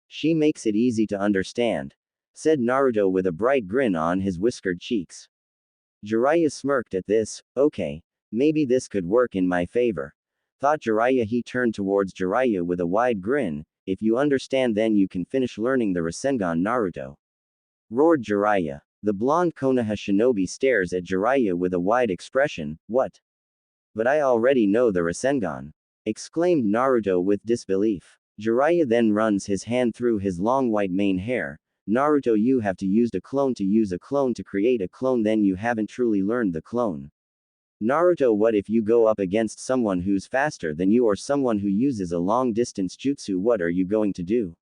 She makes it easy to understand, said Naruto with a bright grin on his whiskered cheeks. Jiraiya smirked at this. Okay, maybe this could work in my favor, thought Jiraiya. He turned towards Jiraiya with a wide grin. If you understand, then you can finish learning the Rasengan, Naruto, roared Jiraiya. The blonde Konoha shinobi stares at Jiraiya with a wide expression. What? But I already know the Rasengan, exclaimed Naruto with disbelief. Jiraiya then runs his hand through his long white mane hair. Naruto, you have to use a clone to use a clone to create a clone, then you haven't truly learned the clone. Naruto, what if you go up against someone who's faster than you or someone who uses a long-distance jutsu? What are you going to do?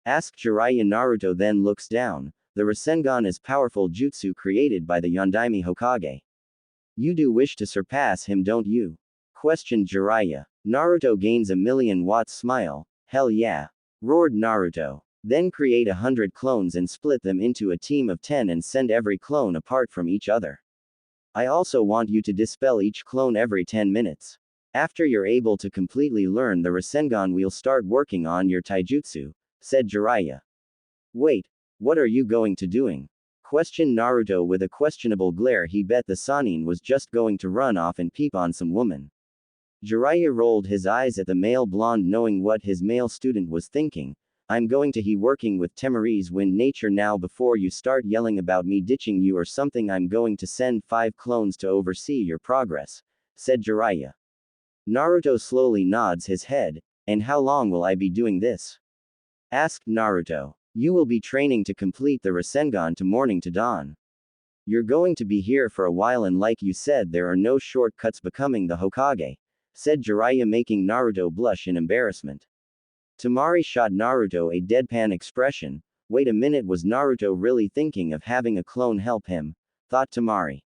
Asked Jiraiya. Naruto then looks down. The Rasengan is powerful jutsu created by the Yondaime Hokage. You do wish to surpass him, don't you? Questioned Jiraiya. Naruto gains a million-watt smile. Hell yeah, roared Naruto. Then create 100 clones and split them into a team of 10 and send every clone apart from each other. I also want you to dispel each clone every 10 minutes. After you're able to completely learn the Rasengan, we'll start working on your taijutsu, said Jiraiya. Wait, what are you going to doing? Questioned Naruto with a questionable glare. He bet the Sannin was just going to run off and peep on some woman. Jiraiya rolled his eyes at the male blonde, knowing what his male student was thinking. I'm going to working with Temari's wind nature now. Before you start yelling about me ditching you or something, I'm going to send 5 clones to oversee your progress, said Jiraiya. Naruto slowly nods his head. And how long will I be doing this? Asked Naruto. You will be training to complete the Rasengan to morning to dawn. You're going to be here for a while, and like you said, there are no shortcuts becoming the Hokage, said Jiraiya, making Naruto blush in embarrassment. Temari shot Naruto a deadpan expression. Wait a minute, was Naruto really thinking of having a clone help him? Thought Temari.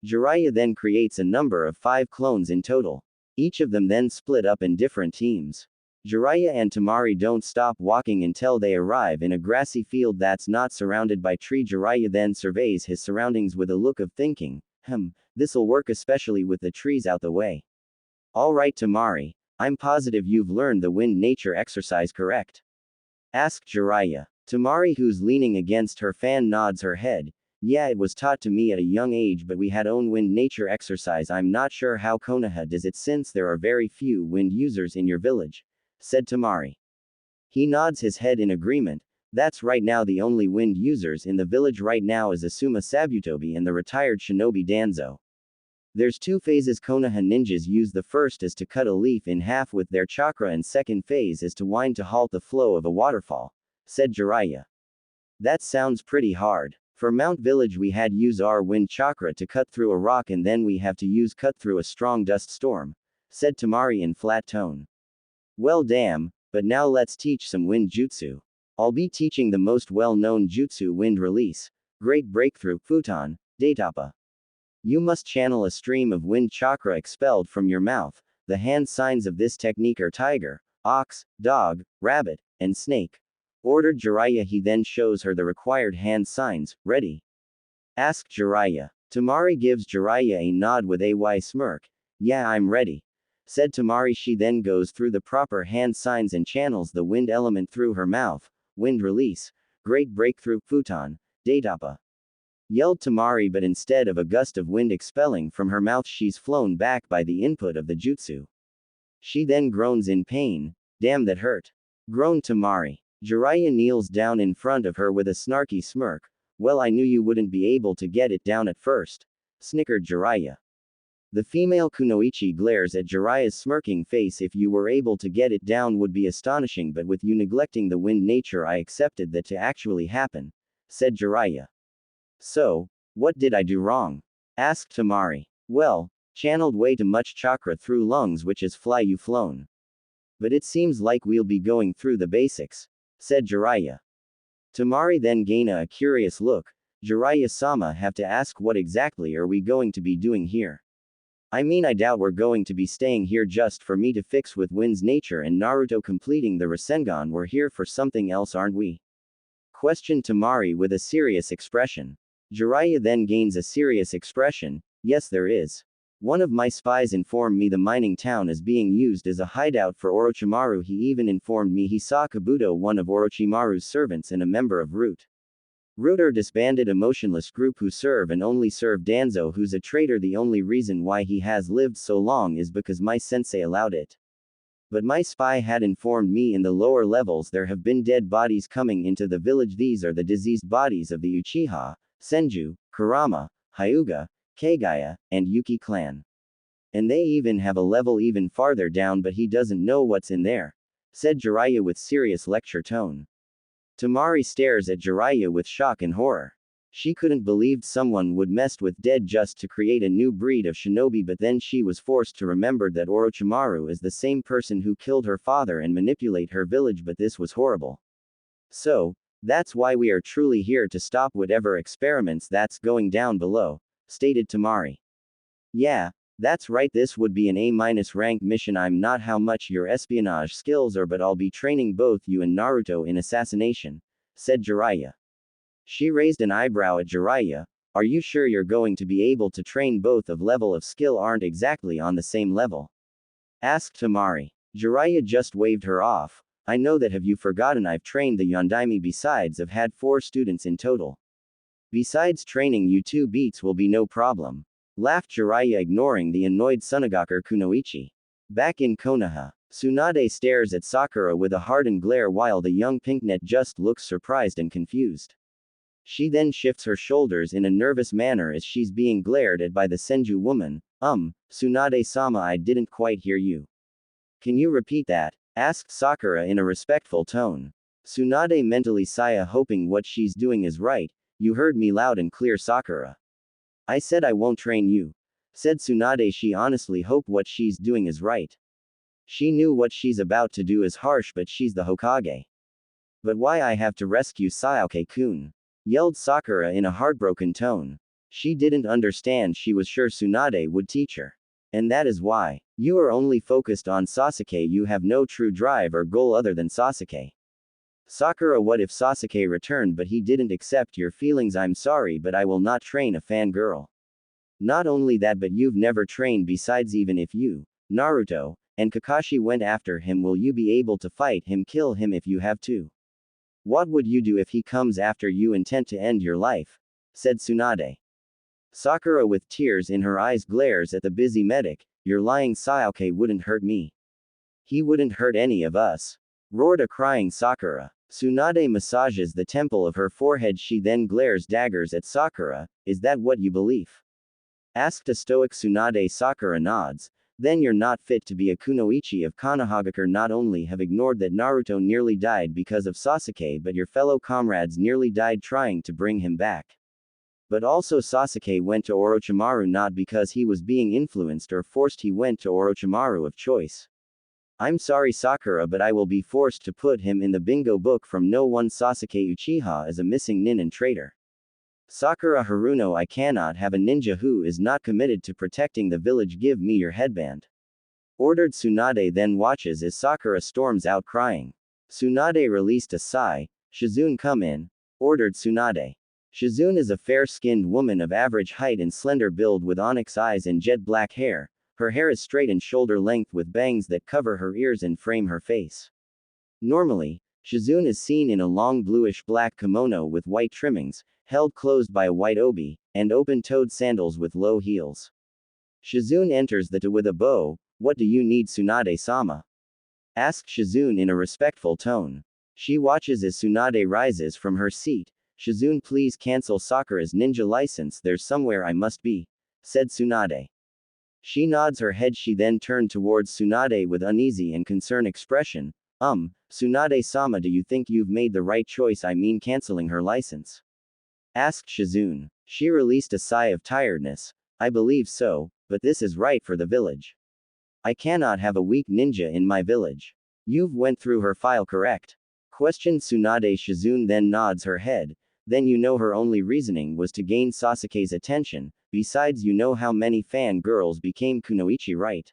Jiraiya then creates a number of 5 clones in total. Each of them then split up in different teams. Jiraiya and Temari don't stop walking until they arrive in a grassy field that's not surrounded by tree. Jiraiya then surveys his surroundings with a look of thinking. This'll work, especially with the trees out the way. Alright Temari, I'm positive you've learned the wind nature exercise, correct? Asked Jiraiya. Temari, who's leaning against her fan, nods her head. Yeah, it was taught to me at a young age, but we had own wind nature exercise. I'm not sure how Konoha does it since there are very few wind users in your village, said Temari. He nods his head in agreement. That's right, now the only wind users in the village right now is Asuma Sabutobi and the retired shinobi Danzo. There's 2 phases Konoha ninjas use. The first is to cut a leaf in half with their chakra, and second phase is to wind to halt the flow of a waterfall, said Jiraiya. That sounds pretty hard. For Mount Village we had use our wind chakra to cut through a rock, and then we have to use cut through a strong dust storm, said Temari in flat tone. Well damn, but now let's teach some wind jutsu. I'll be teaching the most well-known jutsu, wind release, great breakthrough, futon, daitapa. You must channel a stream of wind chakra expelled from your mouth. The hand signs of this technique are tiger, ox, dog, rabbit, and snake, ordered Jiraiya. He then shows her the required hand signs. Ready? Asked Jiraiya. Temari gives Jiraiya a nod with a smirk. Yeah, I'm ready, said Temari. She then goes through the proper hand signs and channels the wind element through her mouth. Wind release, great breakthrough, futon, daitapa. yelled Temari, but instead of a gust of wind expelling from her mouth, she's flown back by the input of the jutsu. She then groans in pain. Damn, that hurt. Groaned Temari. Jiraiya kneels down in front of her with a snarky smirk. Well, I knew you wouldn't be able to get it down at first, snickered Jiraiya. The female kunoichi glares at Jiraiya's smirking face. If you were able to get it down would be astonishing, but with you neglecting the wind nature, I accepted that to actually happen, said Jiraiya. So, what did I do wrong? Asked Temari. Well, channeled way too much chakra through lungs, which is fly you flown. But it seems like we'll be going through the basics, said Jiraiya. Temari then gained a curious look. Jiraiya-sama, have to ask, what exactly are we going to be doing here? I mean, I doubt we're going to be staying here just for me to fix with wind's nature and Naruto completing the Rasengan. We're here for something else, aren't we? Questioned Temari with a serious expression. Jiraiya then gains a serious expression. Yes, there is. One of my spies informed me the mining town is being used as a hideout for Orochimaru. He even informed me he saw Kabuto, one of Orochimaru's servants and a member of Root disbanded a motionless group who serve and only serve Danzo, who's a traitor. The only reason why he has lived so long is because my sensei allowed it. But my spy had informed me in the lower levels there have been dead bodies coming into the village. These are the diseased bodies of the Uchiha, Senju, Kurama, Hyuga, Kagaya, and Yuki clan. And they even have a level even farther down, but he doesn't know what's in there, said Jiraiya with serious lecture tone. Temari stares at Jiraiya with shock and horror. She couldn't believe someone would mess with dead just to create a new breed of shinobi, but then she was forced to remember that Orochimaru is the same person who killed her father and manipulate her village, but this was horrible. So, that's why we are truly here, to stop whatever experiments that's going down below, stated Temari. Yeah, that's right, this would be an A- rank mission. I'm not how much your espionage skills are, but I'll be training both you and Naruto in assassination, said Jiraiya. She raised an eyebrow at Jiraiya. Are you sure you're going to be able to train both? Of level of skill aren't exactly on the same level, asked Temari. Jiraiya just waved her off. I know that. Have you forgotten I've trained the Yondaime? Besides, I've had 4 students in total. Besides, training you 2 beats will be no problem, laughed Jiraiya, ignoring the annoyed Sunagaku Kunoichi. Back in Konoha, Tsunade stares at Sakura with a hardened glare while the young pinknet just looks surprised and confused. She then shifts her shoulders in a nervous manner as she's being glared at by the Senju woman. Tsunade-sama, I didn't quite hear you. Can you repeat that? Asked Sakura in a respectful tone. Tsunade mentally sighed, hoping what she's doing is right. You heard me loud and clear, Sakura. I said I won't train you, said Tsunade. She honestly hoped what she's doing is right. She knew what she's about to do is harsh, but she's the Hokage. But why I have to rescue Sasuke-kun? Yelled Sakura in a heartbroken tone. She didn't understand. She was sure Tsunade would teach her. And that is why. You are only focused on Sasuke. You have no true drive or goal other than Sasuke. Sakura, what if Sasuke returned but he didn't accept your feelings? I'm sorry, but I will not train a fangirl. Not only that, but you've never trained. Besides, even if you, Naruto, and Kakashi went after him, will you be able to fight him, kill him if you have to? What would you do if he comes after you, intent to end your life? Said Tsunade. Sakura with tears in her eyes glares at the busy medic. You're lying. Sasuke wouldn't hurt me. He wouldn't hurt any of us, roared a crying Sakura. Tsunade massages the temple of her forehead. She then glares daggers at Sakura. Is that what you believe? Asked a stoic Tsunade. Sakura nods. Then you're not fit to be a kunoichi of Konohagakure. Not only have ignored that Naruto nearly died because of Sasuke, but your fellow comrades nearly died trying to bring him back. But also Sasuke went to Orochimaru not because he was being influenced or forced. He went to Orochimaru of choice. I'm sorry, Sakura, but I will be forced to put him in the bingo book from no one. Sasuke Uchiha is a missing nin and traitor. Sakura Haruno, I cannot have a ninja who is not committed to protecting the village. Give me your headband, ordered Tsunade, then watches as Sakura storms out crying. Tsunade released a sigh. Shizune, come in, ordered Tsunade. Shizune is a fair-skinned woman of average height and slender build with onyx eyes and jet black hair. Her hair is straight and shoulder length with bangs that cover her ears and frame her face. Normally, Shizune is seen in a long bluish black kimono with white trimmings, held closed by a white obi, and open-toed sandals with low heels. Shizune enters the with a bow. What do you need, Tsunade-sama? Asks Shizune in a respectful tone. She watches as Tsunade rises from her seat. Shizune, please cancel Sakura's ninja license, there's somewhere I must be, said Tsunade. She nods her head. She then turned towards Tsunade with uneasy and concerned expression. Tsunade-sama, do you think you've made the right choice, I mean canceling her license? Asked Shizune. She released a sigh of tiredness. I believe so, but this is right for the village. I cannot have a weak ninja in my village. You've went through her file, correct? Questioned Tsunade. Shizune then nods her head. Then you know her only reasoning was to gain Sasuke's attention, besides you know how many fan girls became kunoichi, right?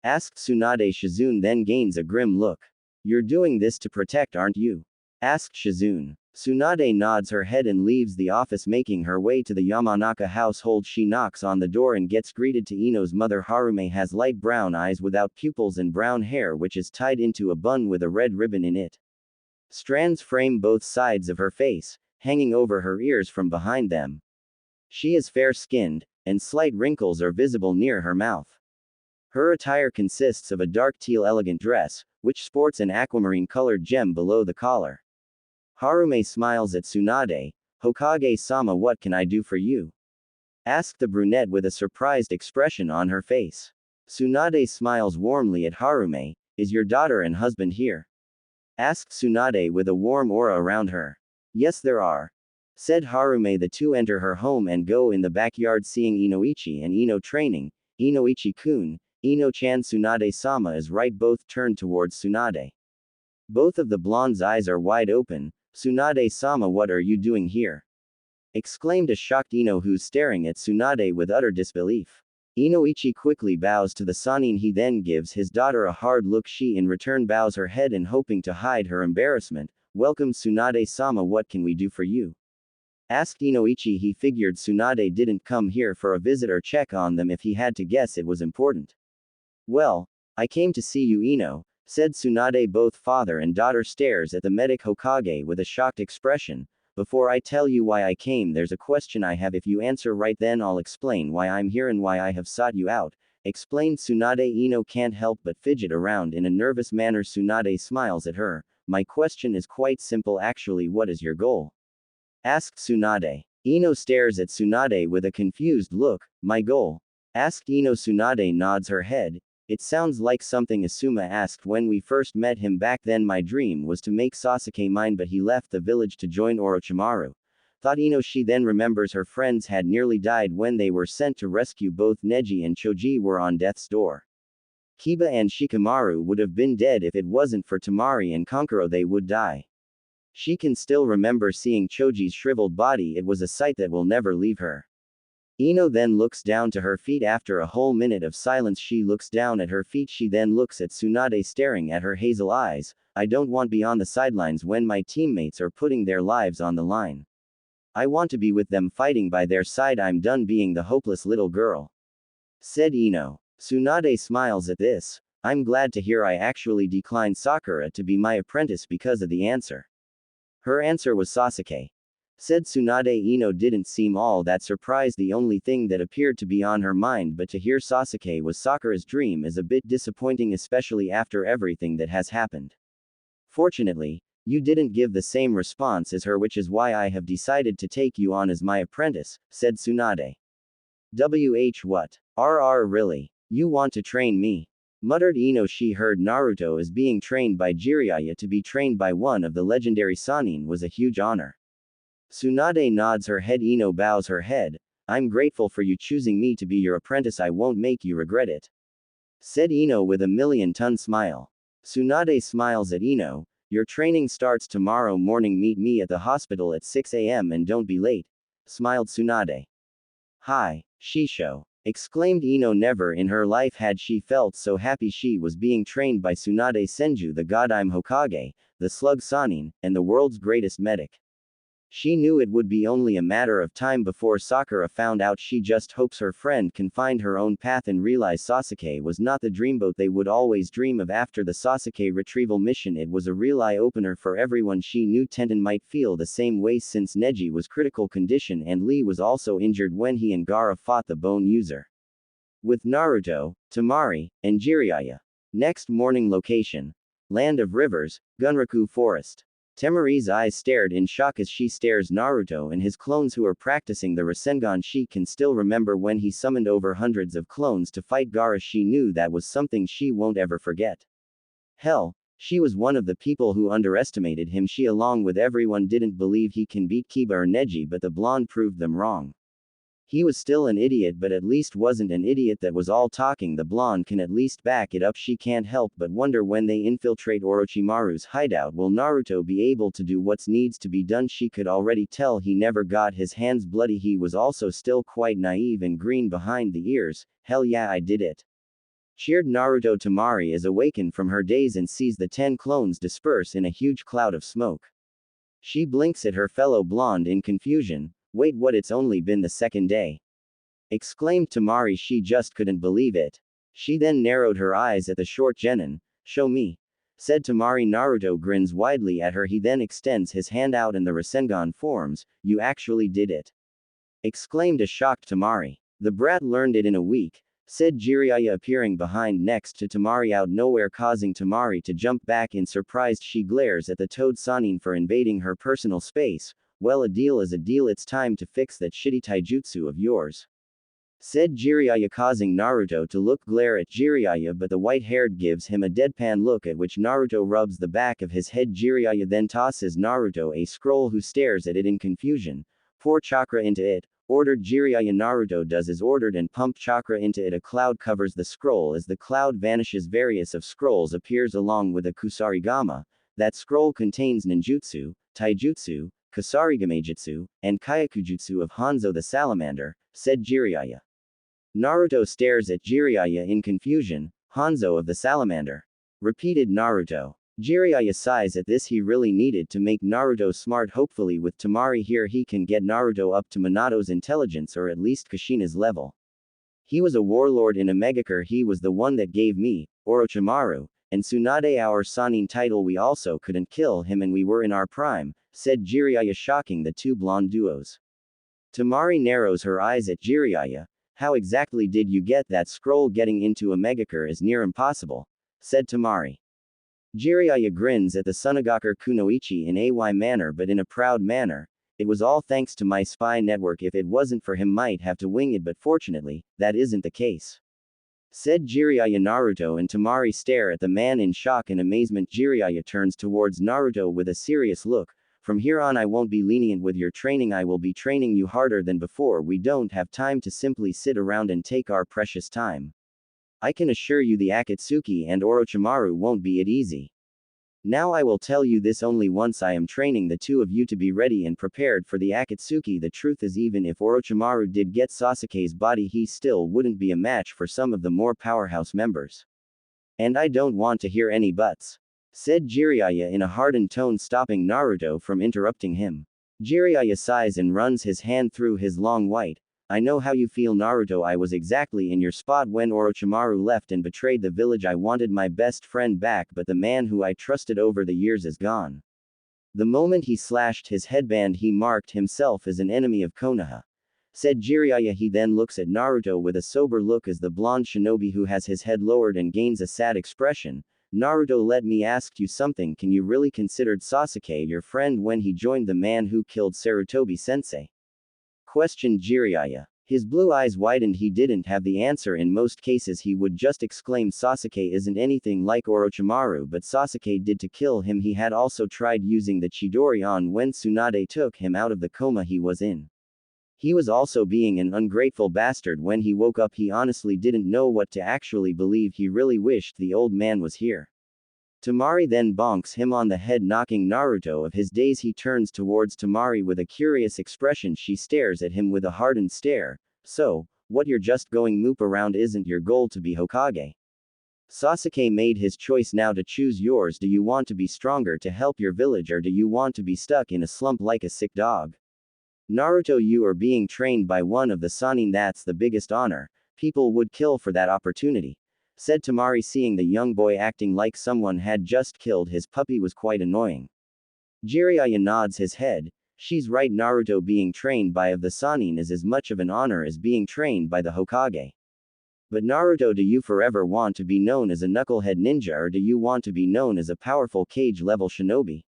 Asked Tsunade. Shizune then gains a grim look. You're doing this to protect, aren't you? Asked Shizune. Tsunade nods her head and leaves the office, making her way to the Yamanaka household. She knocks on the door and gets greeted to Ino's mother. Harume has light brown eyes without pupils and brown hair which is tied into a bun with a red ribbon in it. Strands frame both sides of her face, hanging over her ears from behind them. She is fair-skinned, and slight wrinkles are visible near her mouth. Her attire consists of a dark teal elegant dress, which sports an aquamarine-colored gem below the collar. Harume smiles at Tsunade. Hokage-sama, what can I do for you? Asked the brunette with a surprised expression on her face. Tsunade smiles warmly at Harume. Is your daughter and husband here? Asked Tsunade with a warm aura around her. Yes, there are. Said Harume. The two enter her home and go in the backyard. Seeing Inoichi and Ino training, Inoichi-kun, Ino-chan, Tsunade-sama is right. Both turn towards Tsunade. Both of the blonde's eyes are wide open. Tsunade-sama, what are you doing here? Exclaimed a shocked Ino, who's staring at Tsunade with utter disbelief. Inoichi quickly bows to the Sanin. He then gives his daughter a hard look. She in return bows her head and hoping to hide her embarrassment. Welcome, Tsunade-sama, what can we do for you? Asked Inoichi. He figured Tsunade didn't come here for a visit or check on them. If he had to guess, it was important. Well, I came to see you, Ino, said Tsunade. Both father and daughter stares at the medic Hokage with a shocked expression. Before I tell you why I came, there's a question I have. If you answer right, then I'll explain why I'm here and why I have sought you out, explained Tsunade. Ino can't help but fidget around in a nervous manner. Tsunade smiles at her. My question is quite simple actually. What is your goal? Asked Tsunade. Ino stares at Tsunade with a confused look. My goal? Asked Ino. Tsunade nods her head. It sounds like something Asuma asked when we first met him back then. My dream was to make Sasuke mine, but he left the village to join Orochimaru. Thought Ino. She then remembers her friends had nearly died when they were sent to rescue. Both Neji and Choji were on death's door. Kiba and Shikamaru would have been dead if it wasn't for Temari and Kankuro. They would die. She can still remember seeing Choji's shriveled body. It was a sight that will never leave her. Ino then looks down to her feet. After a whole minute of silence, she looks down at her feet. She then looks at Tsunade, staring at her hazel eyes. I don't want to be on the sidelines when my teammates are putting their lives on the line. I want to be with them, fighting by their side. I'm done being the hopeless little girl, said Ino. Tsunade smiles at this. I'm glad to hear I actually declined Sakura to be my apprentice because of the answer. Her answer was Sasuke, said Tsunade. Ino didn't seem all that surprised. The only thing that appeared to be on her mind but to hear Sasuke was Sakura's dream is a bit disappointing, especially after everything that has happened. Fortunately, you didn't give the same response as her, which is why I have decided to take you on as my apprentice, said Tsunade. What? Really? You want to train me? Muttered Ino. She heard Naruto is being trained by Jiraiya. To be trained by one of the legendary Sannin was a huge honor. Tsunade nods her head. Ino bows her head. I'm grateful for you choosing me to be your apprentice. I won't make you regret it, said Ino with a million-ton smile. Tsunade smiles at Ino. Your training starts tomorrow morning. Meet me at the hospital at 6 a.m. and don't be late, smiled Tsunade. Hi, Shisho, exclaimed Ino. Never in her life had she felt so happy. She was being trained by Tsunade Senju, the god. I'm Hokage, the slug Sannin, and the world's greatest medic. She knew it would be only a matter of time before Sakura found out. She just hopes her friend can find her own path and realize Sasuke was not the dreamboat they would always dream of. After the Sasuke retrieval mission, it was a real eye-opener for everyone. She knew Tenten might feel the same way since Neji was critical condition and Lee was also injured when he and Gaara fought the Bone User. With Naruto, Temari, and Jiraiya. Next morning location. Land of Rivers, Gunraku Forest. Temari's eyes stared in shock as she stares Naruto and his clones who are practicing the Rasengan. She can still remember when he summoned over hundreds of clones to fight Gaara. She knew that was something she won't ever forget. Hell, she was one of the people who underestimated him. She along with everyone didn't believe he can beat Kiba or Neji, but the blonde proved them wrong. He was still an idiot, but at least wasn't an idiot that was all talking. The blonde can at least back it up. She can't help but wonder when they infiltrate Orochimaru's hideout, will Naruto be able to do what needs to be done? She could already tell he never got his hands bloody. He was also still quite naive and green behind the ears. Hell yeah, I did it. Cheered Naruto. Temari is awakened from her daze and sees the 10 clones disperse in a huge cloud of smoke. She blinks at her fellow blonde in confusion. Wait, what? It's only been the second day. Exclaimed Temari. She just couldn't believe it. She then narrowed her eyes at the short genin. Show me. Said Temari. Naruto grins widely at her. He then extends his hand out and the Rasengan forms. You actually did it. Exclaimed a shocked Temari. The brat learned it in a week. Said Jiraiya, appearing behind next to Temari out nowhere, causing Temari to jump back in surprise. She glares at the toad Sannin for invading her personal space. Well, a deal is a deal. It's time to fix that shitty taijutsu of yours. Said Jiraiya, causing Naruto to glare at Jiraiya, but the white-haired gives him a deadpan look, at which Naruto rubs the back of his head. Jiraiya then tosses Naruto a scroll, who stares at it in confusion. Pour chakra into it. Ordered Jiraiya. Naruto does as ordered and pumped chakra into it. A cloud covers the scroll. As the cloud vanishes, various of scrolls appears along with a kusarigama. That scroll contains ninjutsu, taijutsu, Kusarigamejutsu, and Kyakujutsu of Hanzo the Salamander, said Jiraiya. Naruto stares at Jiraiya in confusion. Hanzo of the Salamander. Repeated Naruto. Jiraiya sighs at this. He really needed to make Naruto smart. Hopefully with Temari here he can get Naruto up to Minato's intelligence, or at least Kushina's level. He was a warlord in a Megakure. He was the one that gave me, Orochimaru, and Tsunade our Sannin title. We also couldn't kill him and we were in our prime, said Jiraiya, shocking the two blonde duos. Temari narrows her eyes at Jiraiya. How exactly did you get that scroll? Getting into a Megakure is near impossible, said Temari. Jiraiya grins at the Sunagakur Kunoichi in a manner, but in a proud manner. It was all thanks to my spy network. If it wasn't for him, might have to wing it, but fortunately, that isn't the case. Said Jiraiya. Naruto and Temari stare at the man in shock and amazement. Jiraiya turns towards Naruto with a serious look. From here on I won't be lenient with your training. I will be training you harder than before. We don't have time to simply sit around and take our precious time. I can assure you the Akatsuki and Orochimaru won't be it easy. Now I will tell you this only once. I am training the two of you to be ready and prepared for the Akatsuki. The truth is, even if Orochimaru did get Sasuke's body, he still wouldn't be a match for some of the more powerhouse members. And I don't want to hear any buts, said Jiraiya in a hardened tone, stopping Naruto from interrupting him. Jiraiya sighs and runs his hand through his long white. I know how you feel, Naruto. I was exactly in your spot when Orochimaru left and betrayed the village. I wanted my best friend back, but the man who I trusted over the years is gone. The moment he slashed his headband, he marked himself as an enemy of Konoha, said Jiraiya. He then looks at Naruto with a sober look as the blonde shinobi who has his head lowered and gains a sad expression. Naruto, let me ask you something. Can you really considered Sasuke your friend when he joined the man who killed Sarutobi-sensei? Questioned Jiraiya. His blue eyes widened. He didn't have the answer. In most cases he would just exclaim, Sasuke isn't anything like Orochimaru, but Sasuke did to kill him. He had also tried using the Chidori on when Tsunade took him out of the coma he was in. He was also being an ungrateful bastard when he woke up. He honestly didn't know what to actually believe. He really wished the old man was here. Temari then bonks him on the head, knocking Naruto of his daze. He turns towards Temari with a curious expression. She stares at him with a hardened stare. So, what, you're just going moop around? Isn't your goal to be Hokage? Sasuke made his choice, now to choose yours. Do you want to be stronger to help your village, or do you want to be stuck in a slump like a sick dog? Naruto, you are being trained by one of the Sannin. That's the biggest honor. People would kill for that opportunity, said Temari. Seeing the young boy acting like someone had just killed his puppy was quite annoying. Jiraiya nods his head. She's right, Naruto being trained by of the Sannin is as much of an honor as being trained by the Hokage. But Naruto, do you forever want to be known as a knucklehead ninja, or do you want to be known as a powerful cage-level shinobi?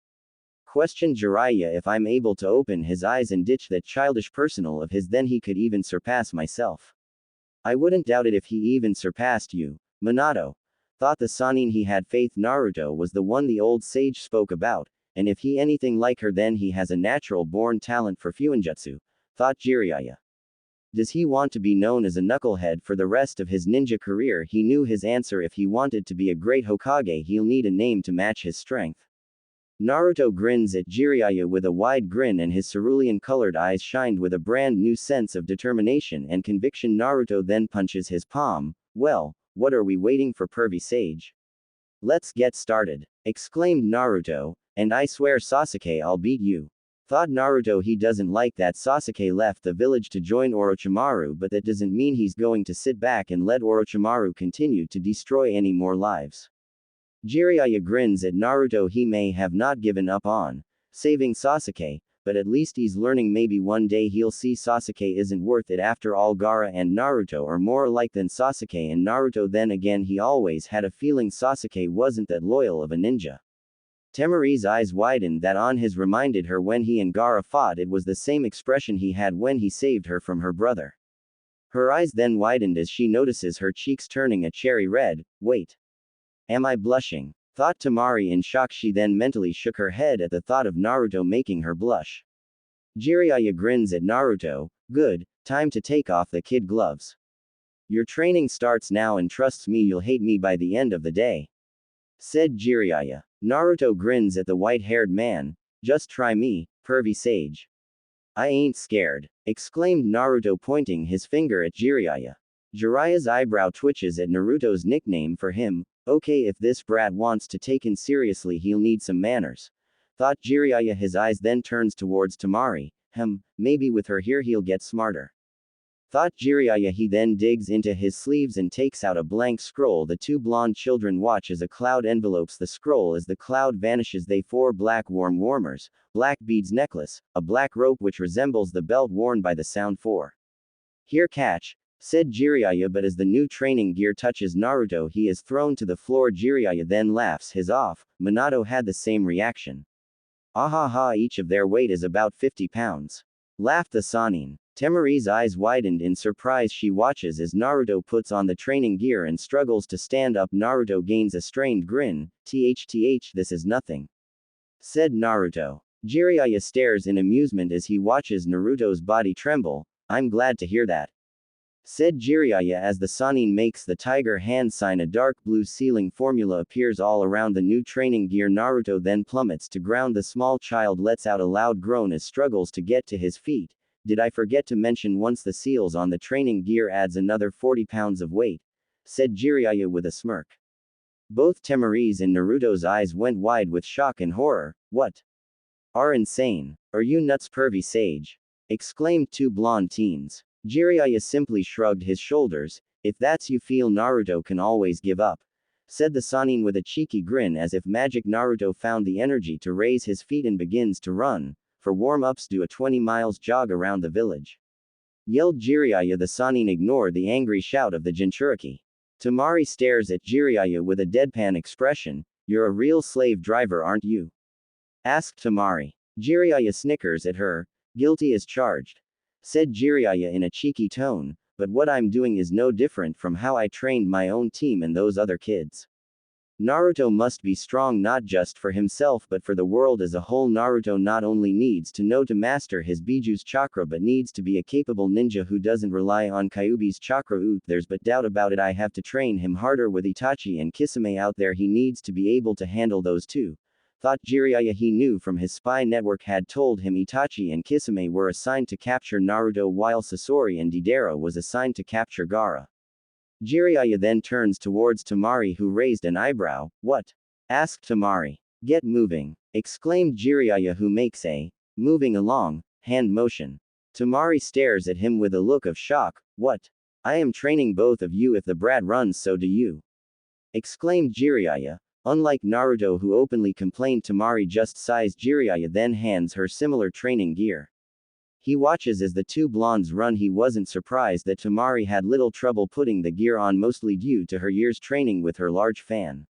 Questioned Jiraiya. If I'm able to open his eyes and ditch that childish personal of his, then he could even surpass myself. I wouldn't doubt it if he even surpassed you, Minato. Thought the Sannin. He had faith Naruto was the one the old sage spoke about, and if he anything like her, then he has a natural-born talent for fuinjutsu, thought Jiraiya. Does he want to be known as a knucklehead for the rest of his ninja career? He knew his answer. If he wanted to be a great Hokage, he'll need a name to match his strength. Naruto grins at Jiraiya with a wide grin, and his cerulean-colored eyes shined with a brand new sense of determination and conviction. Naruto then punches his palm. Well, what are we waiting for, pervy sage? Let's get started, exclaimed Naruto, and I swear Sasuke, I'll beat you. Thought Naruto. He doesn't like that Sasuke left the village to join Orochimaru, but that doesn't mean he's going to sit back and let Orochimaru continue to destroy any more lives. Jiraiya grins at Naruto. He may have not given up on saving Sasuke, but at least he's learning. Maybe one day he'll see Sasuke isn't worth it after all. Gaara and Naruto are more alike than Sasuke and Naruto. Then again, he always had a feeling Sasuke wasn't that loyal of a ninja. Temari's eyes widened. That on his reminded her when he and Gaara fought. It was the same expression he had when he saved her from her brother. Her eyes then widened as she notices her cheeks turning a cherry red. Wait. Am I blushing? Thought Temari in shock. She then mentally shook her head at the thought of Naruto making her blush. Jiraiya grins at Naruto. Good, time to take off the kid gloves. Your training starts now, and trusts me, you'll hate me by the end of the day, said Jiraiya. Naruto grins at the white-haired man. Just try me, pervy sage. I ain't scared, exclaimed Naruto, pointing his finger at Jiraiya. Jiraiya's eyebrow twitches at Naruto's nickname for him. Okay, if this brat wants to taken seriously, he'll need some manners, thought Jiraiya. His eyes then turns towards Temari. Maybe with her here he'll get smarter, thought Jiraiya. He then digs into his sleeves and takes out a blank scroll. The two blonde children watch as a cloud envelopes the scroll. As the cloud vanishes, they four black warmers, black beads necklace, a black rope which resembles the belt worn by the Sound 4. Here, catch, said Jiraiya, but as the new training gear touches Naruto, he is thrown to the floor. Jiraiya then laughs his off. Minato had the same reaction. Ahaha, each of their weight is about 50 pounds. Laughed the Sannin. Temari's eyes widened in surprise. She watches as Naruto puts on the training gear and struggles to stand up. Naruto gains a strained grin. Tth, this is nothing, said Naruto. Jiraiya stares in amusement as he watches Naruto's body tremble. I'm glad to hear that, said Jiraiya as the Sannin makes the tiger hand sign. A dark blue ceiling formula appears all around the new training gear. Naruto then plummets to ground. The small child lets out a loud groan as struggles to get to his feet. Did I forget to mention, once the seals on the training gear adds another 40 pounds of weight, said Jiraiya with a smirk. Both Temari's and Naruto's eyes went wide with shock and horror. What? Are insane? Are you nuts, pervy sage? Exclaimed two blonde teens. Jiraiya simply shrugged his shoulders. If that's you feel, Naruto can always give up, said the Sannin with a cheeky grin. As if magic, Naruto found the energy to raise his feet and begins to run. For warm-ups, do a 20 miles jog around the village, yelled Jiraiya. The Sannin ignore the angry shout of the Jinchuriki. Temari stares at Jiraiya with a deadpan expression. You're a real slave driver, aren't you? Asked Temari. Jiraiya snickers at her. Guilty as charged, said Jiraiya in a cheeky tone, but what I'm doing is no different from how I trained my own team and those other kids. Naruto must be strong, not just for himself but for the world as a whole. Naruto not only needs to know to master his Biju's chakra, but needs to be a capable ninja who doesn't rely on Kyuubi's chakra. There's but doubt about it. I have to train him harder. With Itachi and Kisame out there, he needs to be able to handle those two, thought Jiraiya. He knew from his spy network had told him Itachi and Kisame were assigned to capture Naruto, while Sasori and Deidara was assigned to capture Gaara. Jiraiya then turns towards Temari, who raised an eyebrow. What? Asked Temari. Get moving, exclaimed Jiraiya, who makes a moving along hand motion. Temari stares at him with a look of shock. What? I am training both of you. If the brat runs, so do you, exclaimed Jiraiya. Unlike Naruto, who openly complained, Temari just sighs. Jiraiya then hands her similar training gear. He watches as the two blondes run. He wasn't surprised that Temari had little trouble putting the gear on, mostly due to her years training with her large fan.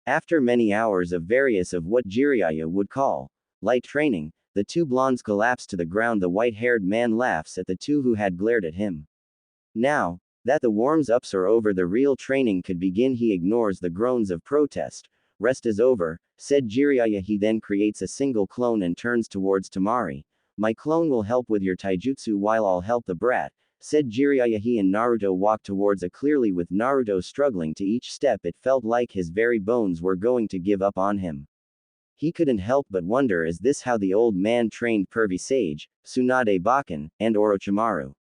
After many hours of various of what Jiraiya would call light training, the two blondes collapse to the ground. The white-haired man laughs at the two who had glared at him. Now that the warms-ups are over, the real training could begin. He ignores the groans of protest. Rest is over, said Jiraiya. He then creates a single clone and turns towards Temari. My clone will help with your taijutsu while I'll help the brat, said Jiraiya. He and Naruto walked towards it, clearly with Naruto struggling to each step. It felt like his very bones were going to give up on him. He couldn't help but wonder, is this how the old man trained pervy sage, Tsunade Bakken, and Orochimaru?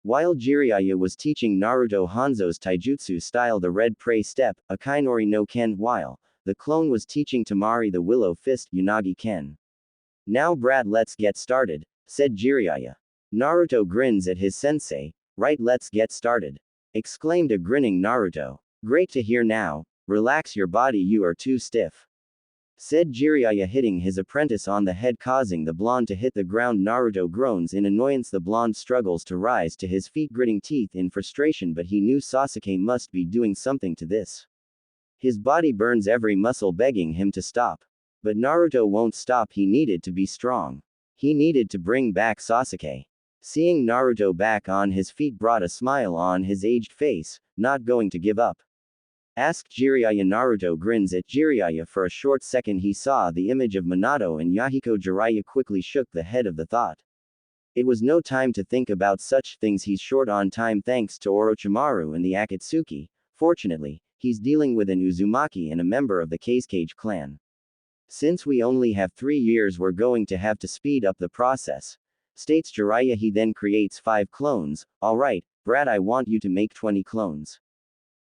While Jiraiya was teaching Naruto Hanzo's taijutsu style, the red prey step, a Kainori no Ken, while the clone was teaching Temari the willow fist, Unagi Ken. Now brat, let's get started, said Jiraiya. Naruto grins at his sensei. Right, let's get started, exclaimed a grinning Naruto. Great to hear. Now relax your body, you are too stiff, said Jiraiya, hitting his apprentice on the head, causing the blonde to hit the ground. Naruto groans in annoyance. The blonde struggles to rise to his feet, gritting teeth in frustration, but he knew Sasuke must be doing something to this. His body burns every muscle, begging him to stop. But Naruto won't stop. He needed to be strong. He needed to bring back Sasuke. Seeing Naruto back on his feet brought a smile on his aged face. Not going to give up, asked Jiraiya. Naruto grins at Jiraiya. For a short second he saw the image of Minato and Yahiko. Jiraiya quickly shook the head of the thought. It was no time to think about such things. He's short on time thanks to Orochimaru and the Akatsuki. Fortunately, he's dealing with an Uzumaki and a member of the Kazekage clan. Since we only have 3 years, we're going to have to speed up the process, states Jiraiya. He then creates 5 clones. Alright, brat, I want you to make 20 clones,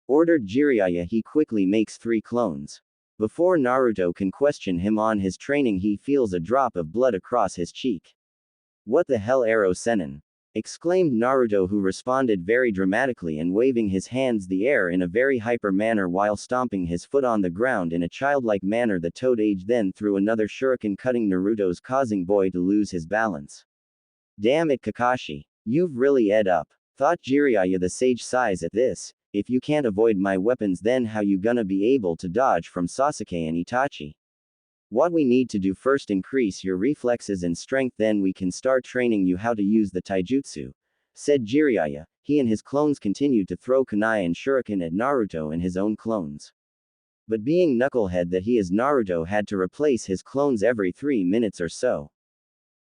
ordered Jiraiya. He quickly makes 3 clones. Before Naruto can question him on his training, he feels a drop of blood across his cheek. What the hell, Arrow Sennin? Exclaimed Naruto, who responded very dramatically and waving his hands the air in a very hyper manner while stomping his foot on the ground in a childlike manner. The Toad then threw another shuriken, cutting Naruto's, causing boy to lose his balance. Damn it, Kakashi. You've really ed up, thought Jiraiya. The sage sighs at this. If you can't avoid my weapons, then how you gonna be able to dodge from Sasuke and Itachi? What we need to do first, increase your reflexes and strength, then we can start training you how to use the taijutsu, said Jiraiya. He and his clones continued to throw kunai and shuriken at Naruto and his own clones. But being knucklehead that he is, Naruto had to replace his clones every 3 minutes or so.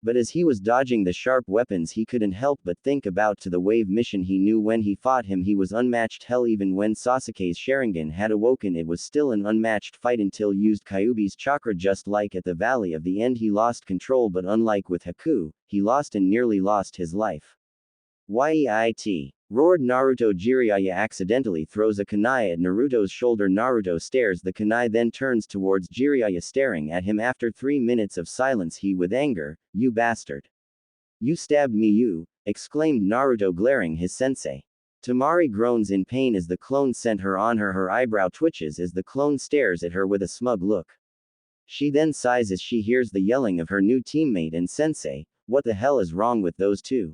But as he was dodging the sharp weapons, he couldn't help but think about to the wave mission. He knew when he fought him he was unmatched. Hell, even when Sasuke's Sharingan had awoken, it was still an unmatched fight until used Kyuubi's chakra. Just like at the Valley of the End, he lost control, but unlike with Haku, he lost and nearly lost his life. Yeit! Roared Naruto. Jiraiya accidentally throws a kunai at Naruto's shoulder. Naruto stares. The kunai then turns towards Jiraiya, staring at him. After 3 minutes of silence, he with anger, you bastard. You stabbed me, you, exclaimed Naruto, glaring his sensei. Temari groans in pain as the clone sent her on her. Her eyebrow twitches as the clone stares at her with a smug look. She then sighs as she hears the yelling of her new teammate and sensei. What the hell is wrong with those two?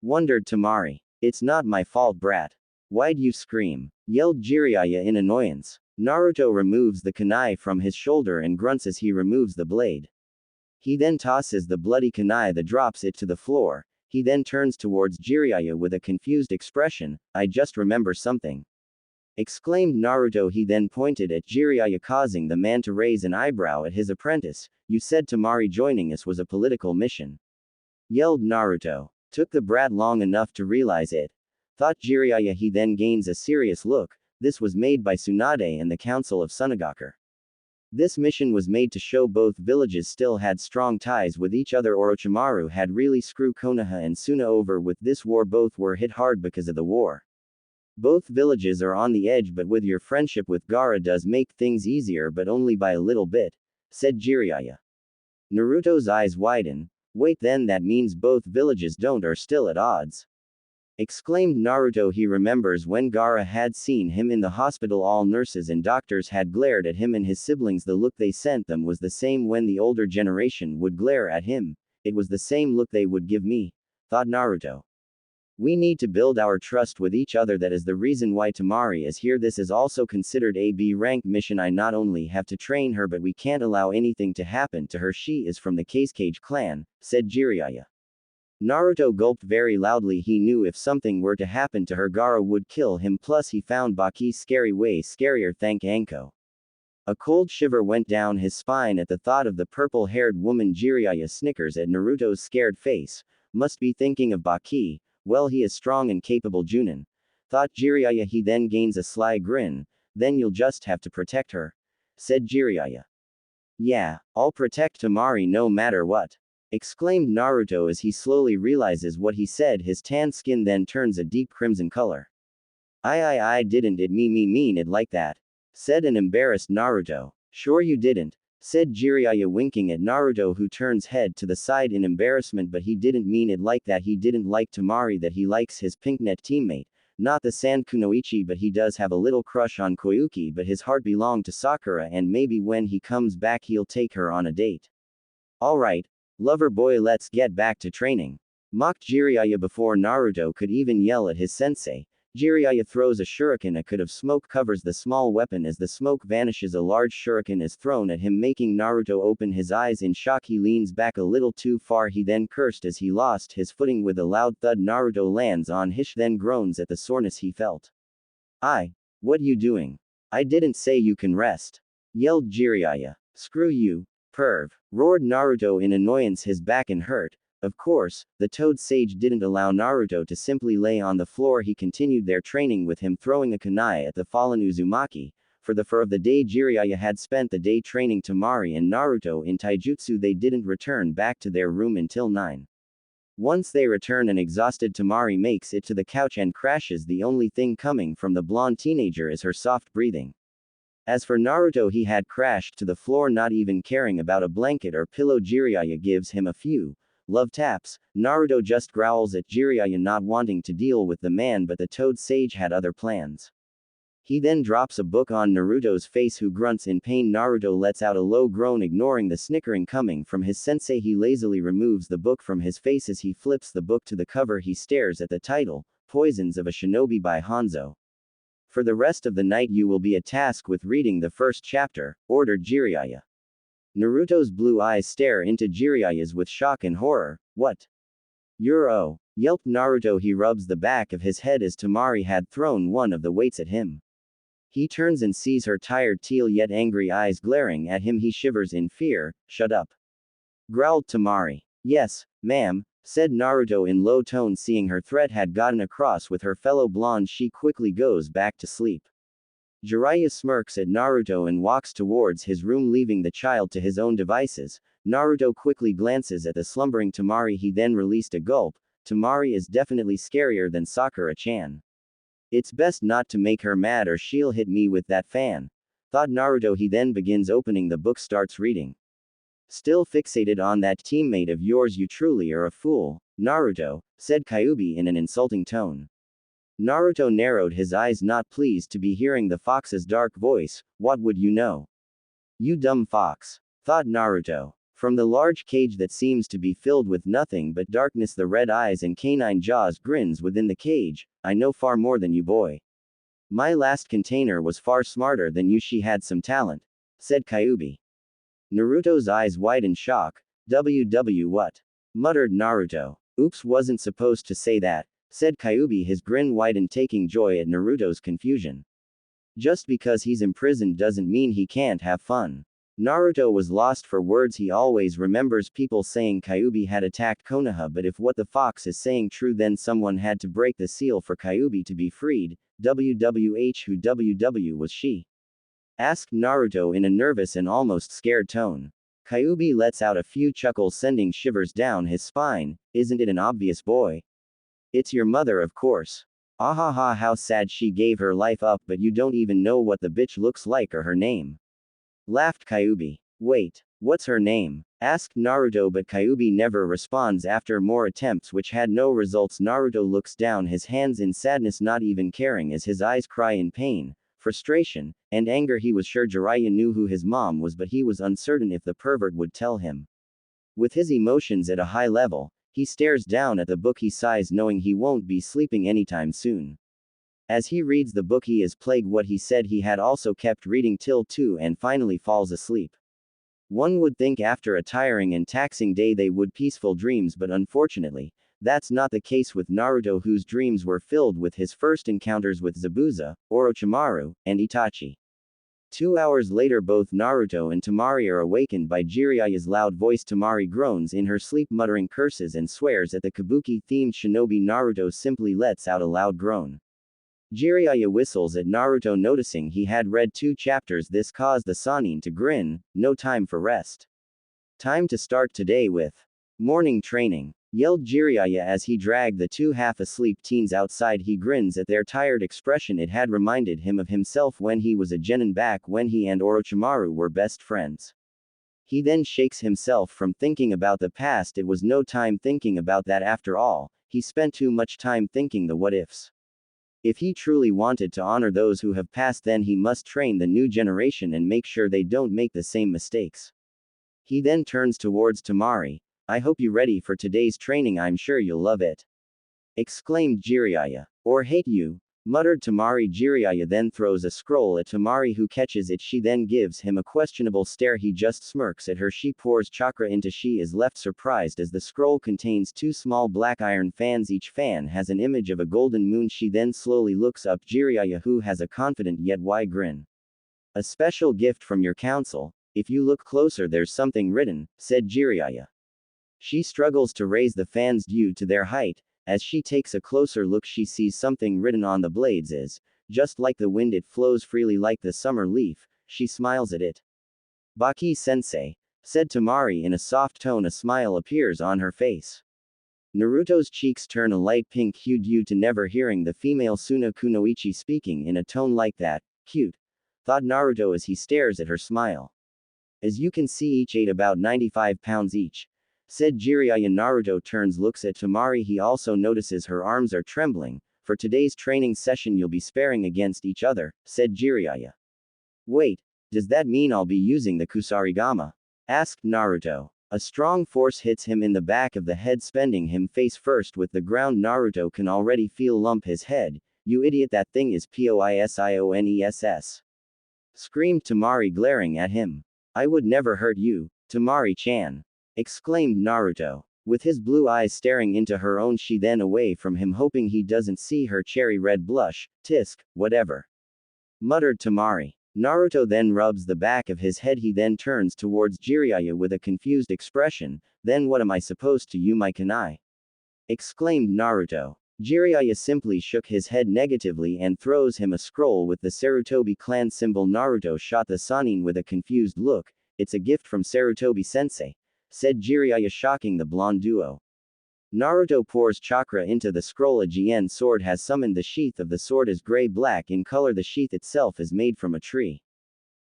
Wondered Temari. It's not my fault, brat. Why'd you scream? Yelled Jiraiya in annoyance. Naruto removes the kunai from his shoulder and grunts as he removes the blade. He then tosses the bloody kunai that drops it to the floor. He then turns towards Jiraiya with a confused expression. I just remember something, exclaimed Naruto. He then pointed at Jiraiya, causing the man to raise an eyebrow at his apprentice. You said Temari joining us was a political mission, yelled Naruto. Took the brat long enough to realize it, thought Jiraiya. He then gains a serious look. This was made by Tsunade and the Council of Sunagaku. This mission was made to show both villages still had strong ties with each other. Orochimaru had really screwed Konoha and Suna over with this war. Both were hit hard because of the war. Both villages are on the edge, but with your friendship with Gaara does make things easier, but only by a little bit, said Jiraiya. Naruto's eyes widen. Wait, then that means both villages don't are still at odds. Exclaimed Naruto. He remembers when Gaara had seen him in the hospital, all nurses and doctors had glared at him and his siblings. The look they sent them was the same when the older generation would glare at him. It was the same look they would give me, thought Naruto. We need to build our trust with each other. That is the reason why Temari is here. This is also considered a B-rank mission. I not only have to train her, but we can't allow anything to happen to her. She is from the Kazekage clan, said Jiraiya. Naruto gulped very loudly. He knew if something were to happen to her, Gaara would kill him. Plus he found Baki's scary way scarier. Thank Anko. A cold shiver went down his spine at the thought of the purple-haired woman. Jiraiya snickers at Naruto's scared face. Must be thinking of Baki. Well, he is strong and capable, Junin, thought Jiraiya. He then gains a sly grin. Then you'll just have to protect her, said Jiraiya. Yeah, I'll protect Temari no matter what, exclaimed Naruto as he slowly realizes what he said. His tan skin then turns a deep crimson color. I didn't it mean it like that, said an embarrassed Naruto. Sure you didn't, said Jiraiya, winking at Naruto, who turns head to the side in embarrassment. But he didn't mean it like that. He didn't like Temari. That he likes his pinknet teammate, not the Sand Kunoichi, but he does have a little crush on Koyuki. But his heart belonged to Sakura, and maybe when he comes back he'll take her on a date. Alright, lover boy, let's get back to training, mocked Jiraiya before Naruto could even yell at his sensei. Jiraiya throws a shuriken. A cloud of smoke covers the small weapon. As the smoke vanishes, a large shuriken is thrown at him, making Naruto open his eyes in shock. He leans back a little too far. He then cursed as he lost his footing. With a loud thud, Naruto lands on his then groans at the soreness he felt. What you doing? I didn't say you can rest, yelled Jiraiya. Screw you, perv, roared Naruto in annoyance. His back and hurt. Of course, the Toad Sage didn't allow Naruto to simply lay on the floor. He continued their training with him throwing a kunai at the fallen Uzumaki. For the fur of the day, Jiraiya had spent the day training Temari and Naruto in taijutsu. They didn't return back to their room until 9. Once they return, an exhausted Temari makes it to the couch and crashes. The only thing coming from the blonde teenager is her soft breathing. As for Naruto, he had crashed to the floor, not even caring about a blanket or pillow. Jiraiya gives him a few love taps. Naruto just growls at Jiraiya, not wanting to deal with the man, but the Toad Sage had other plans. He then drops a book on Naruto's face, who grunts in pain. Naruto lets out a low groan, ignoring the snickering coming from his sensei. He lazily removes the book from his face. As he flips the book to the cover, he stares at the title, Poisons of a Shinobi by Hanzo. For the rest of the night you will be tasked with reading the first chapter, ordered Jiraiya. Naruto's blue eyes stare into Jiraiya's with shock and horror. What? You're yelped Naruto. He rubs the back of his head as Temari had thrown one of the weights at him. He turns and sees her tired teal yet angry eyes glaring at him. He shivers in fear. Shut up, growled Temari. Yes, ma'am, said Naruto in low tone. Seeing her threat had gotten across with her fellow blonde, she quickly goes back to sleep. Jiraiya smirks at Naruto and walks towards his room, leaving the child to his own devices. Naruto quickly glances at the slumbering Temari. He then released a gulp. Temari is definitely scarier than Sakura-chan. It's best not to make her mad or she'll hit me with that fan, thought Naruto. He then begins opening the book, starts reading. Still fixated on that teammate of yours, you truly are a fool, Naruto, said Kyuubi in an insulting tone. Naruto narrowed his eyes, not pleased to be hearing the fox's dark voice. What would you know? You dumb fox, thought Naruto. From the large cage that seems to be filled with nothing but darkness, the red eyes and canine jaws grins within the cage. I know far more than you, boy. My last container was far smarter than you. She had some talent, said Kyuubi. Naruto's eyes widen shock. What? Muttered Naruto. Oops, wasn't supposed to say that, said Kyuubi, his grin widened, taking joy at Naruto's confusion. Just because he's imprisoned doesn't mean he can't have fun. Naruto was lost for words. He always remembers people saying Kyuubi had attacked Konoha, but if what the fox is saying true, then someone had to break the seal for Kyuubi to be freed. Who was she? Asked Naruto in a nervous and almost scared tone. Kyuubi lets out a few chuckles, sending shivers down his spine. Isn't it an obvious, boy? It's your mother, of course. Ahaha, how sad, she gave her life up, but you don't even know what the bitch looks like or her name. Laughed Kyuubi. Wait, what's her name? Asked Naruto, but Kyuubi never responds. After more attempts which had no results, Naruto looks down his hands in sadness, not even caring as his eyes cry in pain, frustration, and anger. He was sure Jiraiya knew who his mom was, but he was uncertain if the pervert would tell him. With his emotions at a high level, he stares down at the book. He sighs, knowing he won't be sleeping anytime soon. As he reads the book, he is plagued. What he said he had also kept reading till 2 and finally falls asleep. One would think after a tiring and taxing day they would peaceful dreams, but unfortunately, that's not the case with Naruto, whose dreams were filled with his first encounters with Zabuza, Orochimaru, and Itachi. 2 hours later, both Naruto and Temari are awakened by Jiraiya's loud voice. Temari groans in her sleep, muttering curses and swears at the Kabuki-themed shinobi. Naruto simply lets out a loud groan. Jiraiya whistles at Naruto, noticing he had read 2 chapters. This caused the Sannin to grin. No time for rest. Time to start today with morning training, yelled Jiraiya as he dragged the 2 half-asleep teens outside. He grins at their tired expression. It had reminded him of himself when he was a genin, back when he and Orochimaru were best friends. He then shakes himself from thinking about the past. It was no time thinking about that after all. He spent too much time thinking the what-ifs. If he truly wanted to honor those who have passed, then he must train the new generation and make sure they don't make the same mistakes. He then turns towards Temari. I hope you're ready for today's training. I'm sure you'll love it. Exclaimed Jiraiya. Or hate you, muttered Temari. Jiraiya then throws a scroll at Temari, who catches it. She then gives him a questionable stare. He just smirks at her. She pours chakra into. She is left surprised as the scroll contains 2 small black iron fans. Each fan has an image of a golden moon. She then slowly looks up Jiraiya, who has a confident yet wry grin. A special gift from your council. If you look closer, there's something written, said Jiraiya. She struggles to raise the fans due to their height. As she takes a closer look, she sees something written on the blades. Is just like the wind, it flows freely like the summer leaf. She smiles at it. Baki-sensei, said Temari in a soft tone. A smile appears on her face. Naruto's cheeks turn a light pink hue due to never hearing the female Suna Kunoichi speaking in a tone like that. Cute, thought Naruto as he stares at her smile. As you can see, each ate about 95 pounds each, said Jiraiya. Naruto turns, looks at Temari. He also notices her arms are trembling. For today's training session you'll be sparring against each other, said Jiraiya. Wait, does that mean I'll be using the Kusarigama? Asked Naruto. A strong force hits him in the back of the head, spending him face first with the ground. Naruto can already feel lump his head. You idiot, that thing is poisoness! Screamed Temari, glaring at him. I would never hurt you, Temari-chan, exclaimed Naruto. With his blue eyes staring into her own, she then away from him, hoping he doesn't see her cherry red blush. Tisk, whatever, muttered Temari. Naruto then rubs the back of his head. He then turns towards Jiraiya with a confused expression. Then what am I supposed to, you my kunai? Exclaimed Naruto. Jiraiya simply shook his head negatively and throws him a scroll with the Sarutobi clan symbol. Naruto shot the Sannin with a confused look. It's a gift from Sarutobi-sensei, said Jiraiya, shocking the blonde duo. Naruto pours chakra into the scroll. A Jien sword has summoned. The sheath of the sword is gray-black in color. The sheath itself is made from a tree.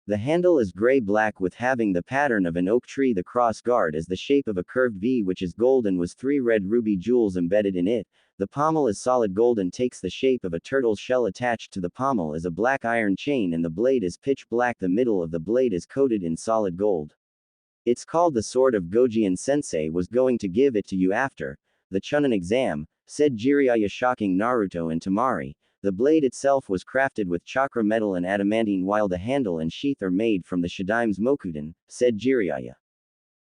The handle is gray-black with having the pattern of an oak tree. The cross guard is the shape of a curved V, which is gold and was 3 red ruby jewels embedded in it. The pommel is solid gold and takes the shape of a turtle's shell. Attached to the pommel is a black iron chain and the blade is pitch black. The middle of the blade is coated in solid gold. It's called the Sword of Gojian. Sensei was going to give it to you after the Chunin exam, said Jiraiya, shocking Naruto and Temari. The blade itself was crafted with chakra metal and adamantine, while the handle and sheath are made from the Shadaime's Mokuden, said Jiraiya.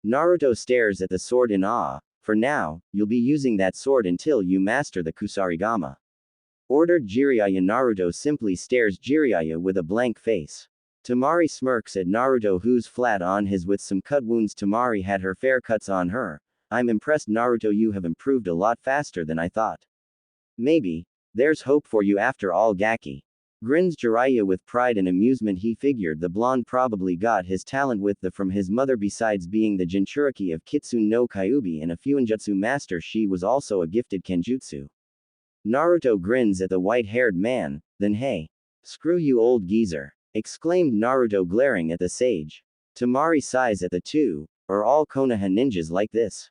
Naruto stares at the sword in awe. For now, you'll be using that sword until you master the Kusarigama, ordered Jiraiya. Naruto simply stares Jiraiya with a blank face. Temari smirks at Naruto, who's flat on his with some cut wounds. Temari had her fair cuts on her. I'm impressed, Naruto, you have improved a lot faster than I thought. Maybe there's hope for you after all, Gaki. Grins Jiraiya with pride and amusement. He figured the blonde probably got his talent from his mother. Besides being the Jinchuriki of Kitsune no Kyuubi and a Fuinjutsu master, she was also a gifted Kenjutsu Naruto grins at the white-haired man, then hey. Screw you old geezer. Exclaimed Naruto glaring at the sage. Temari sighs at the two, are all Konoha ninjas like this?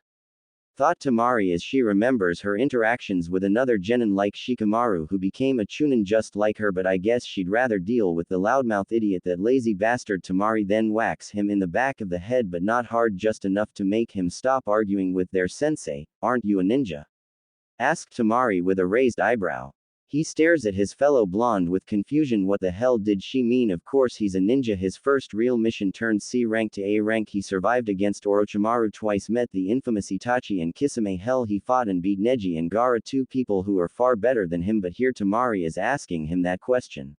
Thought Temari as she remembers her interactions with another genin like Shikamaru who became a chunin just like her, but I guess she'd rather deal with the loudmouth idiot. That lazy bastard. Temari then whacks him in the back of the head, but not hard, just enough to make him stop arguing with their sensei. Aren't you a ninja? Asked Temari with a raised eyebrow. He stares at his fellow blonde with confusion. What the hell did she mean? Of course he's a ninja. His first real mission turned C rank to A rank. He survived against Orochimaru twice, met the infamous Itachi and Kisame. Hell, he fought and beat Neji and Gaara, two people who are far better than him, but here Temari is asking him that question.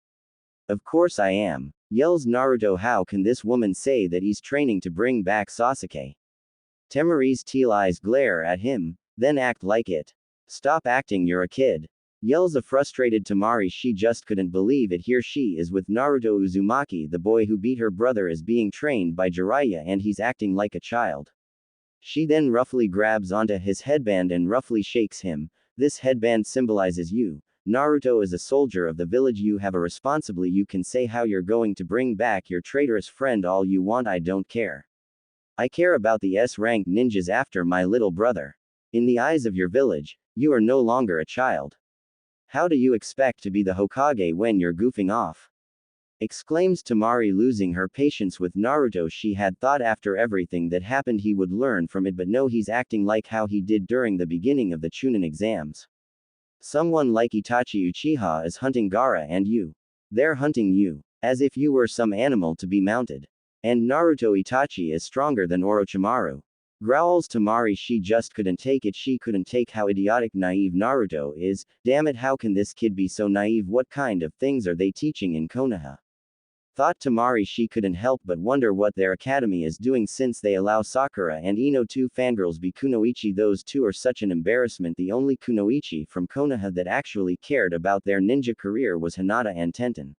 Of course I am, yells Naruto. How can this woman say that he's training to bring back Sasuke? Temari's teal eyes glare at him, then act like it. Stop acting, you're a kid. Yells a frustrated Temari. She just couldn't believe it. Here she is with Naruto Uzumaki, the boy who beat her brother, is being trained by Jiraiya and he's acting like a child. She then roughly grabs onto his headband and roughly shakes him. This headband symbolizes you. Naruto is a soldier of the village. You have a responsibility. You can say how you're going to bring back your traitorous friend all you want. I don't care. I care about the S-rank ninjas after my little brother. In the eyes of your village, you are no longer a child. How do you expect to be the Hokage when you're goofing off? Exclaims Temari, losing her patience with Naruto. She had thought after everything that happened he would learn from it, but no, he's acting like how he did during the beginning of the Chunin exams. Someone like Itachi Uchiha is hunting Gaara and you. They're hunting you. As if you were some animal to be mounted. And Naruto Itachi is stronger than Orochimaru. Growls Temari. She just couldn't take it. She couldn't take how idiotic naive Naruto is. Damn it, how can this kid be so naive? What kind of things are they teaching in Konoha? Thought Temari. She couldn't help but wonder what their academy is doing, since they allow Sakura and Ino, two fangirls, be kunoichi. Those two are such an embarrassment. The only kunoichi from Konoha that actually cared about their ninja career was Hinata and Tenten.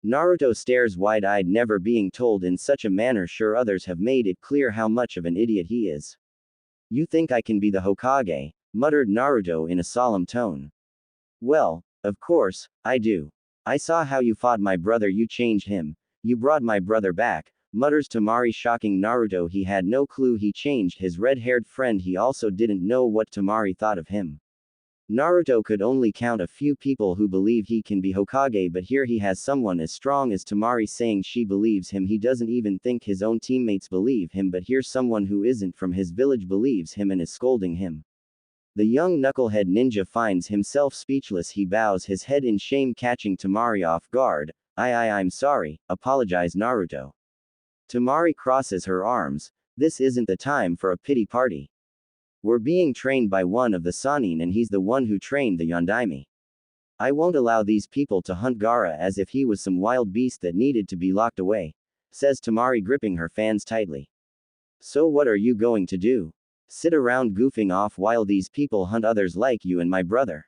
Naruto stares wide-eyed, never being told in such a manner. Sure, others have made it clear how much of an idiot he is. You think I can be the Hokage? Muttered Naruto in a solemn tone. Well, of course, I do. I saw how you fought my brother. You changed him. You brought my brother back, mutters Temari, shocking Naruto. He had no clue he changed his red-haired friend. He also didn't know what Temari thought of him. Naruto could only count a few people who believe he can be Hokage, but here he has someone as strong as Temari saying she believes him. He doesn't even think his own teammates believe him, but here someone who isn't from his village believes him and is scolding him. The young knucklehead ninja finds himself speechless. He bows his head in shame, catching Temari off guard. I'm sorry, apologize Naruto. Temari crosses her arms. This isn't the time for a pity party. We're being trained by one of the Sannin and he's the one who trained the Yondaime. I won't allow these people to hunt Gaara as if he was some wild beast that needed to be locked away, says Temari, gripping her fans tightly. So what are you going to do? Sit around goofing off while these people hunt others like you and my brother?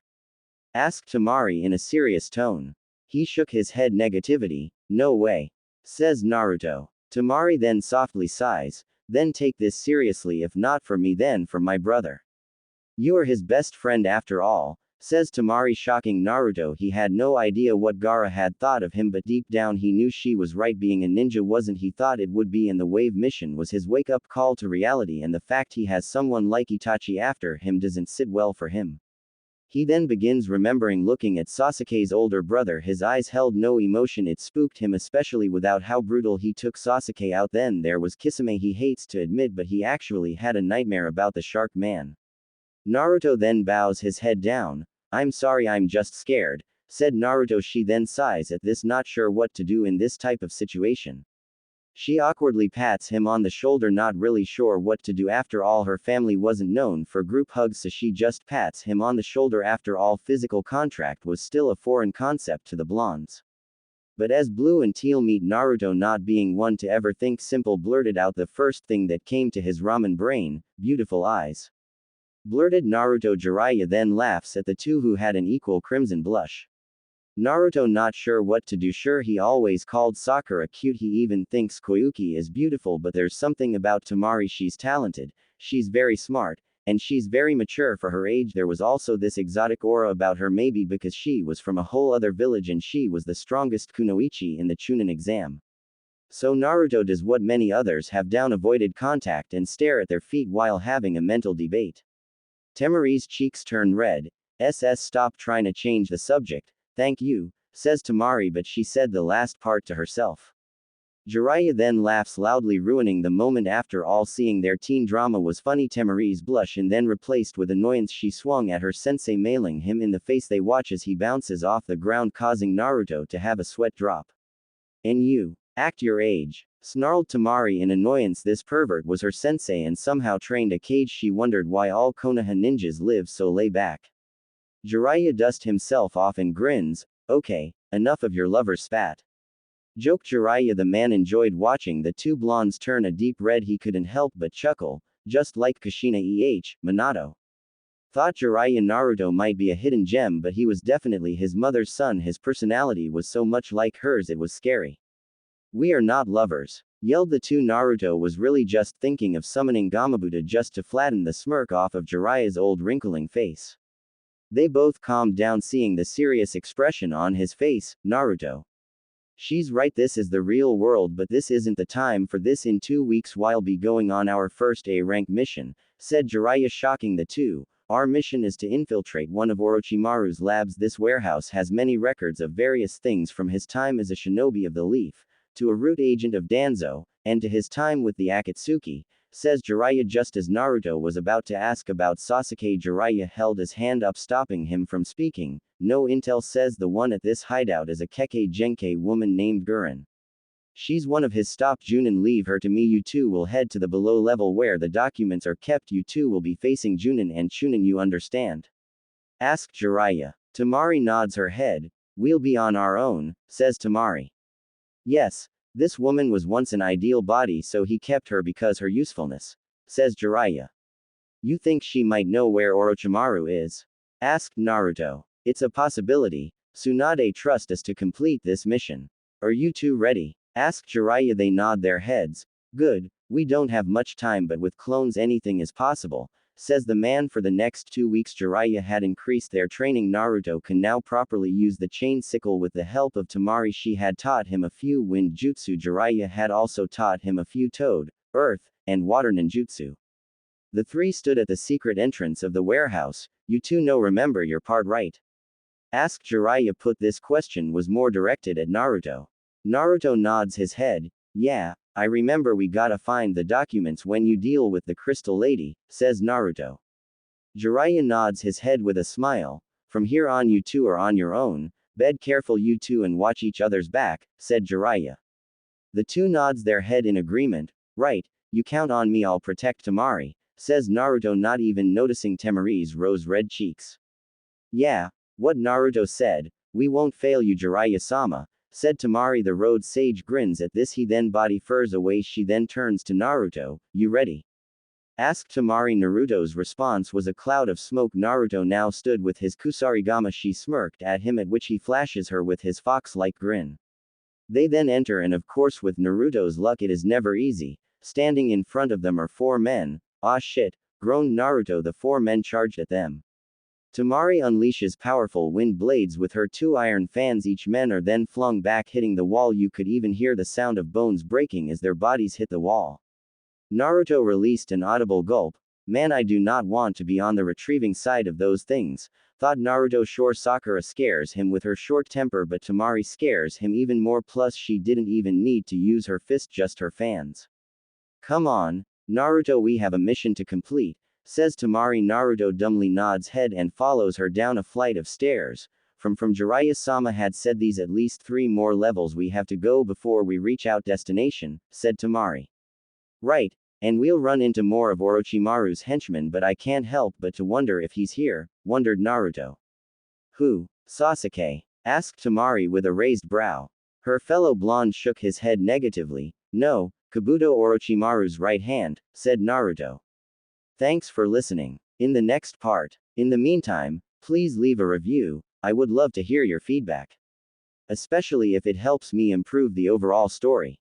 Asked Temari in a serious tone. He shook his head negativity. No way, says Naruto. Temari then softly sighs. Then take this seriously, if not for me then for my brother. You are his best friend after all, says Temari, shocking Naruto. He had no idea what Gaara had thought of him, but deep down he knew she was right. Being a ninja wasn't he thought it would be, and the wave mission was his wake-up call to reality, and the fact he has someone like Itachi after him doesn't sit well for him. He then begins remembering looking at Sasuke's older brother. His eyes held no emotion. It spooked him, especially without how brutal he took Sasuke out. Then there was Kisame. He hates to admit, but he actually had a nightmare about the shark man. Naruto then bows his head down. I'm sorry, I'm just scared, said Naruto. She then sighs at this, not sure what to do in this type of situation. She awkwardly pats him on the shoulder, not really sure what to do. After all, her family wasn't known for group hugs, so she just pats him on the shoulder. After all, physical contact was still a foreign concept to the blondes. But as Blue and Teal meet, Naruto, not being one to ever think simple, blurted out the first thing that came to his ramen brain: beautiful eyes. Blurted Naruto. Jiraiya then laughs at the two, who had an equal crimson blush. Naruto not sure what to do. Sure, he always called Sakura cute, he even thinks Koyuki is beautiful, but there's something about Temari. She's talented, she's very smart, And she's very mature for her age. There was also this exotic aura about her, maybe because she was from a whole other village and she was the strongest kunoichi in the Chunin exam. So Naruto does what many others have done, avoided contact and stare at their feet while having a mental debate. Temari's cheeks turn red. Stop trying to change the subject, thank you, says Temari, but she said the last part to herself. Jiraiya then laughs loudly, ruining the moment. After all, seeing their teen drama was funny. Temari's blush and then replaced with annoyance. She swung at her sensei, mailing him in the face. They watch as he bounces off the ground, causing Naruto to have a sweat drop. And you act your age, snarled Temari in annoyance. This pervert was her sensei and somehow trained a cage. She wondered why all Konoha ninjas live so lay back. Jiraiya dusts himself off and grins. Okay, enough of your lover's spat. Joked Jiraiya. The man enjoyed watching the two blondes turn a deep red. He couldn't help but chuckle, just like Kushina Minato. Thought Jiraiya Naruto might be a hidden gem, but he was definitely his mother's son. His personality was so much like hers it was scary. We are not lovers, yelled the two. Naruto was really just thinking of summoning Gamabuta just to flatten the smirk off of Jiraiya's old wrinkling face. They both calmed down, seeing the serious expression on his face. Naruto. She's right, this is the real world, but this isn't the time for this. In 2 weeks we'll be going on our first A-rank mission, said Jiraiya, shocking the two. Our mission is to infiltrate one of Orochimaru's labs. This warehouse has many records of various things, from his time as a shinobi of the Leaf, to a root agent of Danzo, and to his time with the Akatsuki, says Jiraiya. Just as Naruto was about to ask about Sasuke, Jiraiya held his hand up, stopping him from speaking. No intel, says the one at this hideout is a Kekkei Genkai woman named Guren. She's one of his. Stop Junin, leave her to me. You two will head to the below level where the documents are kept. You two will be facing Junin and Chunin, you understand? Asked Jiraiya. Temari nods her head. We'll be on our own, says Temari. Yes, this woman was once an ideal body, so he kept her because her usefulness, says Jiraiya. You think she might know where Orochimaru is? Asked Naruto. It's a possibility. Tsunade, trust us to complete this mission. Are you two ready? Asked Jiraiya. They nod their heads. Good, we don't have much time, but with clones anything is possible, says the man. For the next 2 weeks Jiraiya had increased their training. Naruto can now properly use the chain sickle with the help of Temari. She had taught him a few wind jutsu. Jiraiya had also taught him a few toad, earth, and water ninjutsu. The three stood at the secret entrance of the warehouse. You two know, remember your part, right? Asked Jiraiya. This question was more directed at Naruto. Naruto nods his head. Yeah, I remember. We gotta find the documents when you deal with the crystal lady, says Naruto. Jiraiya nods his head with a smile. From here on you two are on your own. Bed careful you two and watch each other's back, said Jiraiya. The two nods their head in agreement. Right, you count on me, I'll protect Temari, says Naruto, not even noticing Temari's rose-red cheeks. Yeah, what Naruto said, we won't fail you Jiraiya-sama, said Temari. The road sage grins at this. He then body furs away. She then turns to Naruto. You ready? Asked Temari. Naruto's response was a cloud of smoke. Naruto now stood with his kusarigama. She smirked at him, at which he flashes her with his fox-like grin. They then enter, and of course with Naruto's luck it is never easy. Standing in front of them are 4 men. Ah shit, groaned Naruto. The 4 men charged at them. Temari unleashes powerful wind blades with her 2 iron fans. Each men are then flung back, hitting the wall. You could even hear the sound of bones breaking as their bodies hit the wall. Naruto released an audible gulp. Man, I do not want to be on the retrieving side of those things, thought Naruto. Sure, Sakura scares him with her short temper, but Temari scares him even more. Plus she didn't even need to use her fist, just her fans. Come on, Naruto, we have a mission to complete, says Temari. Naruto dumbly nods head and follows her down a flight of stairs. From Jiraiya-sama had said these at least 3 more levels we have to go before we reach our destination, said Temari. Right, and we'll run into more of Orochimaru's henchmen, but I can't help but to wonder if he's here, wondered Naruto. Who? Sasuke? Asked Temari with a raised brow. Her fellow blonde shook his head negatively. No, Kabuto, Orochimaru's right hand, said Naruto. Thanks for listening. In the next part. In the meantime, please leave a review. I would love to hear your feedback, especially if it helps me improve the overall story.